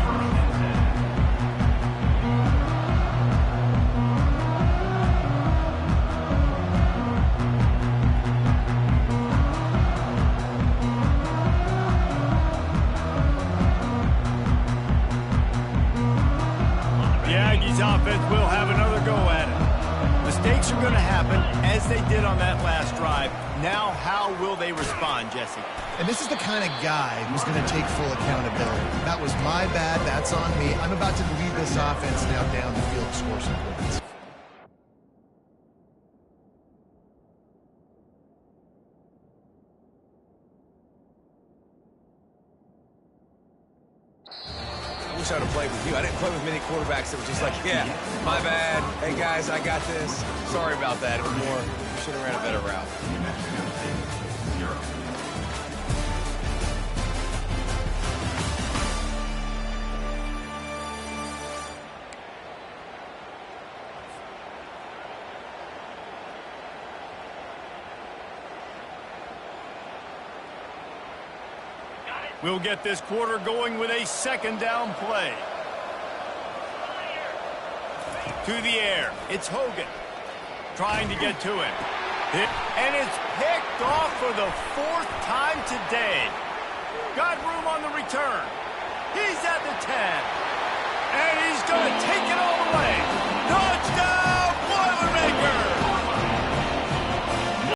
The Aggies offense will have another go at it. Mistakes are going to happen, as they did on that last drive. Now, how will they respond, Jesse? And this is the kind of guy who's going to take full accountability. That was my bad. That's on me. I'm about to lead this offense now down the field to score some points. I wish I would have played with you. I didn't play with many quarterbacks that were just like, yeah, my bad. Hey, guys, I got this. Sorry about that. It was more, you should have ran a better route. New Mexico, 0. We'll get this quarter going with a 2nd down play. To the air. It's Hogan. Trying to get to him. And it's picked off for the 4th time today. Got room on the return. He's at the 10. And he's going to take it all